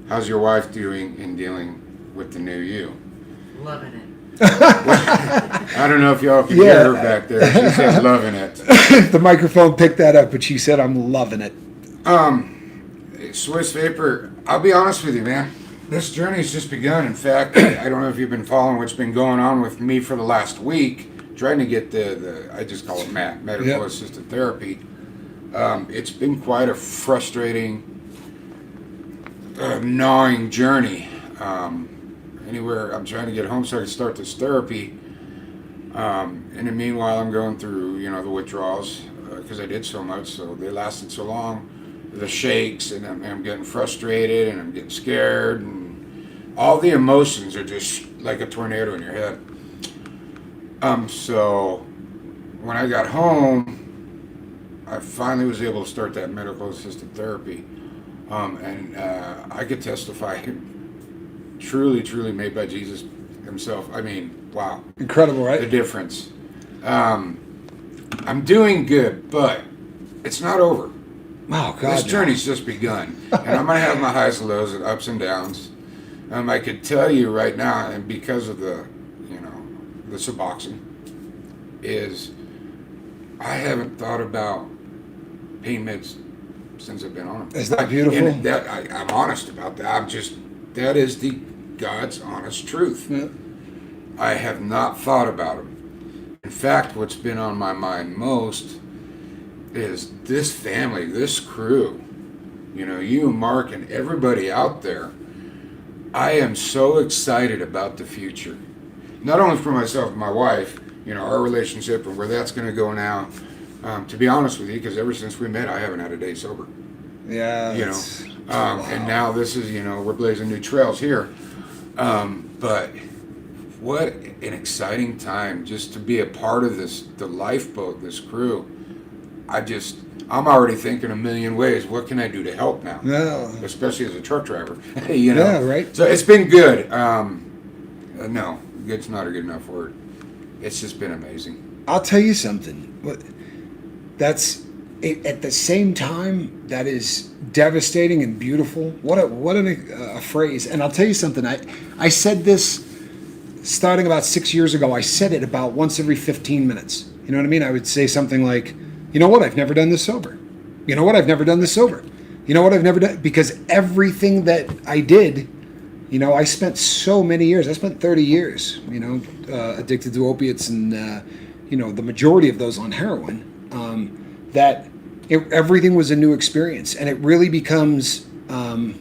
[SPEAKER 2] How's your wife doing in dealing with the new you?
[SPEAKER 3] Loving it.
[SPEAKER 2] I don't know if y'all can hear her back there. She said loving it.
[SPEAKER 1] The microphone picked that up, but she said I'm loving it.
[SPEAKER 2] Swiss Vapor, I'll be honest with you, man. This journey's just begun. In fact, I don't know if you've been following what's been going on with me for the last week, trying to get the I just call it MAT, medical
[SPEAKER 1] Yep.
[SPEAKER 2] assisted therapy. It's been quite a frustrating, gnawing journey. Anywhere I'm trying to get home so I can start this therapy. And in the meanwhile, I'm going through, the withdrawals because I did so much, so they lasted so long. The shakes, and I'm getting frustrated, and I'm getting scared, and all the emotions are just like a tornado in your head. So when I got home, I finally was able to start that medical assisted therapy, and I could testify, truly made by Jesus himself. I mean, wow.
[SPEAKER 1] Incredible, right?
[SPEAKER 2] The difference. I'm doing good, but it's not over.
[SPEAKER 1] Oh, God.
[SPEAKER 2] This journey's just begun. And I'm going to have my highs and lows and ups and downs. I could tell you right now, and because of the Suboxone, is I haven't thought about pain meds since I've been on them.
[SPEAKER 1] Is that beautiful?
[SPEAKER 2] And I'm honest about that. That is the God's honest truth.
[SPEAKER 1] Yeah.
[SPEAKER 2] I have not thought about them. In fact, what's been on my mind most is this family, this crew, you and Mark and everybody out there. I am so excited about the future. Not only for myself and my wife, our relationship and where that's going to go now. To be honest with you, because ever since we met, I haven't had a day sober.
[SPEAKER 1] Yeah. Wow.
[SPEAKER 2] And now this is, we're blazing new trails here. But what an exciting time just to be a part of the lifeboat, this crew. I'm already thinking a million ways. What can I do to help now?
[SPEAKER 1] No.
[SPEAKER 2] Especially as a truck driver,
[SPEAKER 1] Yeah, right.
[SPEAKER 2] So it's been good. No, good's not a good enough word. It's just been amazing.
[SPEAKER 1] I'll tell you something. That's at the same time that is devastating and beautiful. What a phrase. And I'll tell you something. I said this starting about 6 years ago. I said it about once every 15 minutes. You know what I mean? I would say something like, you know what? I've never done this sober. You know what? I've never done this sober. You know what? I've never done, because everything that I did, I spent so many years. I spent 30 years, addicted to opiates and, the majority of those on heroin, everything was a new experience. And it really becomes an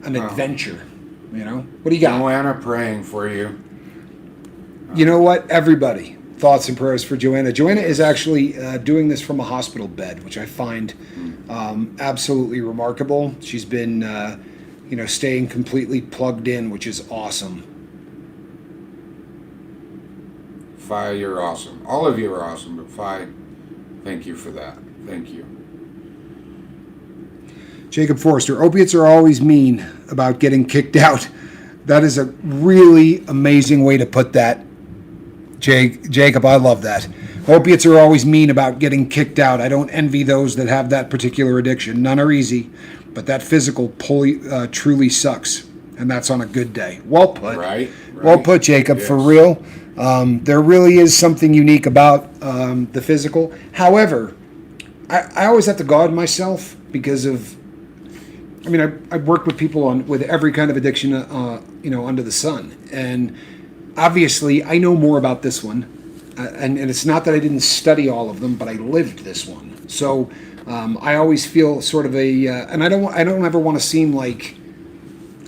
[SPEAKER 1] adventure, What do you got?
[SPEAKER 2] Joanna praying for you.
[SPEAKER 1] You know what? Everybody, thoughts and prayers for Joanna. Joanna is actually doing this from a hospital bed, which I find absolutely remarkable. She's been, staying completely plugged in, which is awesome.
[SPEAKER 2] Fi, you're awesome. All of you are awesome, but Fi, thank you for that. Thank you.
[SPEAKER 1] Jacob Forrester, opiates are always mean about getting kicked out. That is a really amazing way to put that. Jacob, I love that. Opiates are always mean about getting kicked out. I don't envy those that have that particular addiction. None are easy, but that physical pull truly sucks, and that's on a good day. Well put.
[SPEAKER 2] Right.
[SPEAKER 1] Well put, Jacob,
[SPEAKER 2] Yes.
[SPEAKER 1] for real. There really is something unique about the physical. However, I always have to guard myself because of, I've worked with people with every kind of addiction, under the sun. And obviously, I know more about this one, and it's not that I didn't study all of them, but I lived this one. So I always feel sort of and I don't ever want to seem like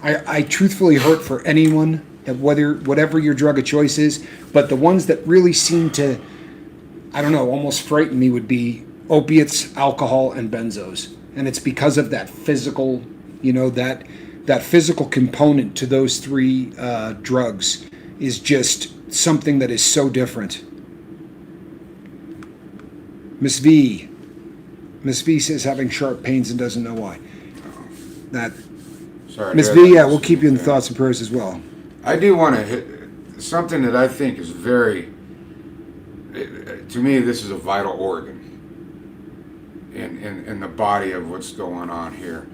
[SPEAKER 1] I truthfully hurt for anyone, whatever your drug of choice is. But the ones that really seem to, almost frighten me would be opiates, alcohol, and benzos, and it's because of that physical, that physical component to those three drugs is just something that is so different. Miss V says having sharp pains and doesn't know why.
[SPEAKER 2] Sorry,
[SPEAKER 1] Miss V, yeah, we'll keep you in thoughts and prayers as well.
[SPEAKER 2] I do want to hit something that I think is very, to me, this is a vital organ in the body of what's going on here.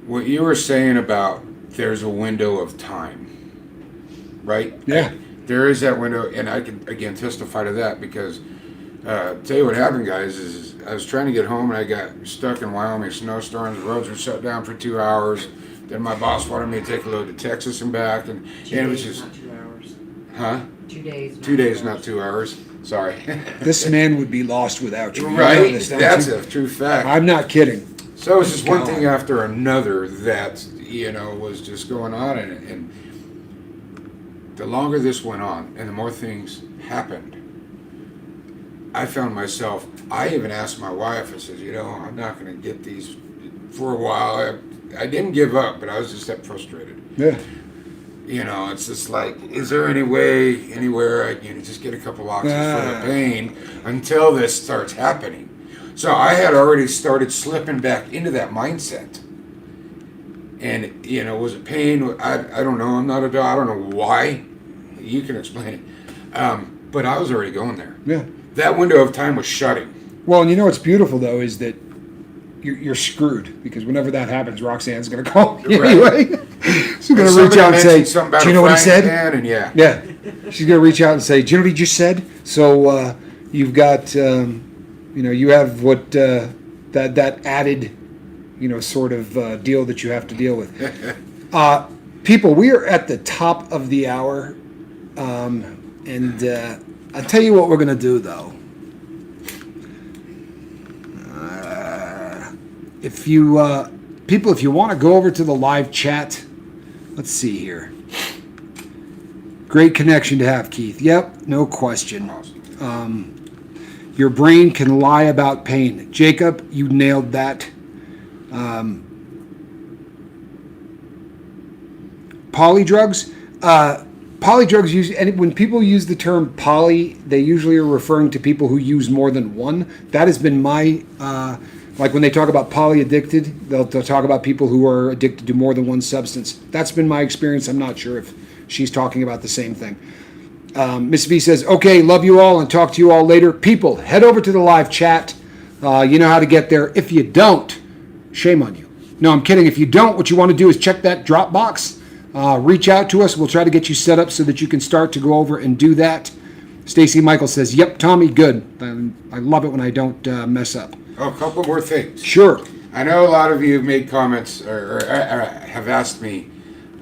[SPEAKER 2] What you were saying about there's a window of time, right?
[SPEAKER 1] Yeah.
[SPEAKER 2] There is that window, and I can, again, testify to that because Tell you what happened, guys, is I was trying to get home and I got stuck in Wyoming snowstorms. The roads were shut down for 2 hours. Then my boss wanted me to take a load to Texas and back, and it was just,
[SPEAKER 3] not 2 hours.
[SPEAKER 2] huh?
[SPEAKER 3] 2 days.
[SPEAKER 2] 2 days, not 2 hours. Sorry.
[SPEAKER 1] This man would be lost without you. You know
[SPEAKER 2] Right?
[SPEAKER 1] this, don't
[SPEAKER 2] That's
[SPEAKER 1] you?
[SPEAKER 2] a true fact.
[SPEAKER 1] I'm not kidding.
[SPEAKER 2] So it's just one
[SPEAKER 1] God.
[SPEAKER 2] thing after another that, was just going on. And the longer this went on and the more things happened, I found myself, I even asked my wife, I said, I'm not going to get these for a while. I didn't give up, but I was just that frustrated.
[SPEAKER 1] Yeah.
[SPEAKER 2] It's just like, is there any way, anywhere I can just get a couple oxys for the pain until this starts happening? So I had already started slipping back into that mindset. And, was it pain? I don't know. I'm not a doctor. I don't know why. You can explain it. But I was already going there.
[SPEAKER 1] Yeah.
[SPEAKER 2] That window of time was shutting.
[SPEAKER 1] Well, and you know what's beautiful, though, is that you're screwed, because whenever that happens, Roxanne's going to call you
[SPEAKER 2] Right.
[SPEAKER 1] anyway. She's going to reach out and say, do you know what he said?
[SPEAKER 2] And yeah.
[SPEAKER 1] Yeah. She's going to reach out and say, do you know what he just said? So you've got, you have what that added, sort of deal that you have to deal with. People, we are at the top of the hour. And I'll tell you what we're going to do, though. If you want to go over to the live chat, let's see here. Great connection to have, Keith. Yep, no question. Your brain can lie about pain. Jacob, you nailed that. Polydrugs. Polydrugs and when people use the term poly, they usually are referring to people who use more than one. That has been my, like when they talk about polyaddicted, they'll talk about people who are addicted to more than one substance. That's been my experience. I'm not sure if she's talking about the same thing. Miss V says, okay, love you all and talk to you all later. People, head over to the live chat. You know how to get there. If you don't, shame on you. No, I'm kidding. If you don't, what you want to do is check that drop box. Reach out to us. We'll try to get you set up so that you can start to go over and do that. Stacy Michael says, yep, Tommy, good. I love it when I don't mess up.
[SPEAKER 2] Oh, a couple more things.
[SPEAKER 1] Sure.
[SPEAKER 2] I know a lot of you have made comments or have asked me,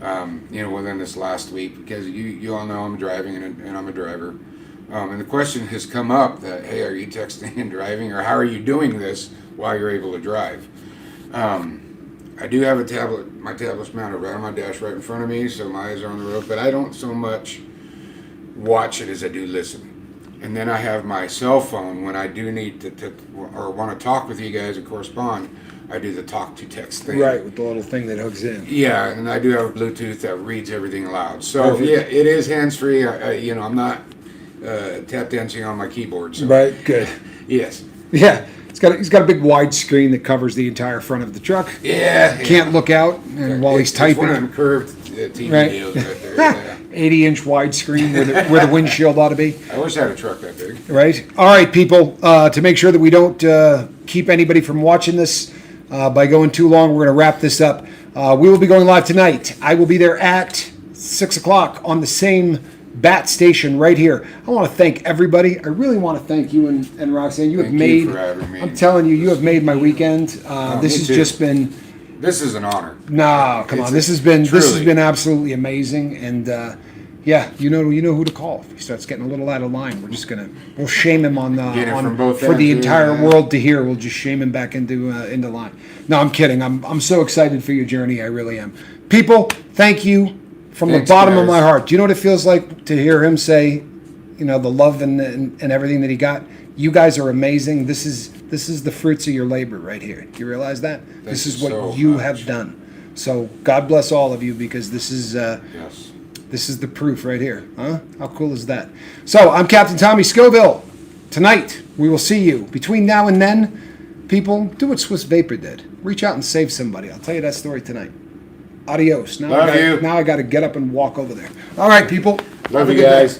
[SPEAKER 2] within this last week, because you all know I'm driving and I'm a driver. And the question has come up that, hey, are you texting and driving, or how are you doing this while you're able to drive? I do have my tablet's mounted right on my dash right in front of me, so my eyes are on the road, but I don't so much watch it as I do listen. And then I have my cell phone when I do need to or want to talk with you guys and correspond. I do the talk to text thing.
[SPEAKER 1] Right, with the little thing that hooks in.
[SPEAKER 2] Yeah, and I do have a Bluetooth that reads everything aloud. So
[SPEAKER 1] Perfect.
[SPEAKER 2] yeah, it is hands-free. I'm not tap dancing on my keyboard. So.
[SPEAKER 1] Right, good.
[SPEAKER 2] Yes.
[SPEAKER 1] Yeah, he's got a big wide screen that covers the entire front of the truck.
[SPEAKER 2] Yeah.
[SPEAKER 1] Can't look out, and while he's typing.
[SPEAKER 2] It's one of them curved TV
[SPEAKER 1] Right.
[SPEAKER 2] deals right there. Yeah.
[SPEAKER 1] 80-inch widescreen where the windshield ought to be.
[SPEAKER 2] I wish I had a truck that big.
[SPEAKER 1] Right. All right, people. To make sure that we don't keep anybody from watching this by going too long, we're going to wrap this up. We will be going live tonight. I will be there at 6 o'clock on the same bat station right here. I want to thank everybody. I really want to thank you and Roxanne.
[SPEAKER 2] Thank you for having me.
[SPEAKER 1] I'm telling you, you have made my weekend. This has
[SPEAKER 2] too.
[SPEAKER 1] just been.
[SPEAKER 2] This is an honor.
[SPEAKER 1] No, come on. This has been absolutely amazing, and you know who to call if he starts getting a little out of line. We'll shame him on for the entire world to hear. We'll just shame him back into line. No, I'm kidding. I'm so excited for your journey. I really am. People, thank you from the bottom of my heart. Do you know what it feels like to hear him say, the love and everything that he got? You guys are amazing. This is the fruits of your labor right here. Do you realize that? This is what you have done. So God bless all of you, because this is the proof right here. Huh? How cool is that? So I'm Captain Tommy Scoville. Tonight we will see you. Between now and then, people, do what Swiss Vapor did. Reach out and save somebody. I'll tell you that story tonight. Adios. Now I got to get up and walk over there. All right, people.
[SPEAKER 2] Love you guys.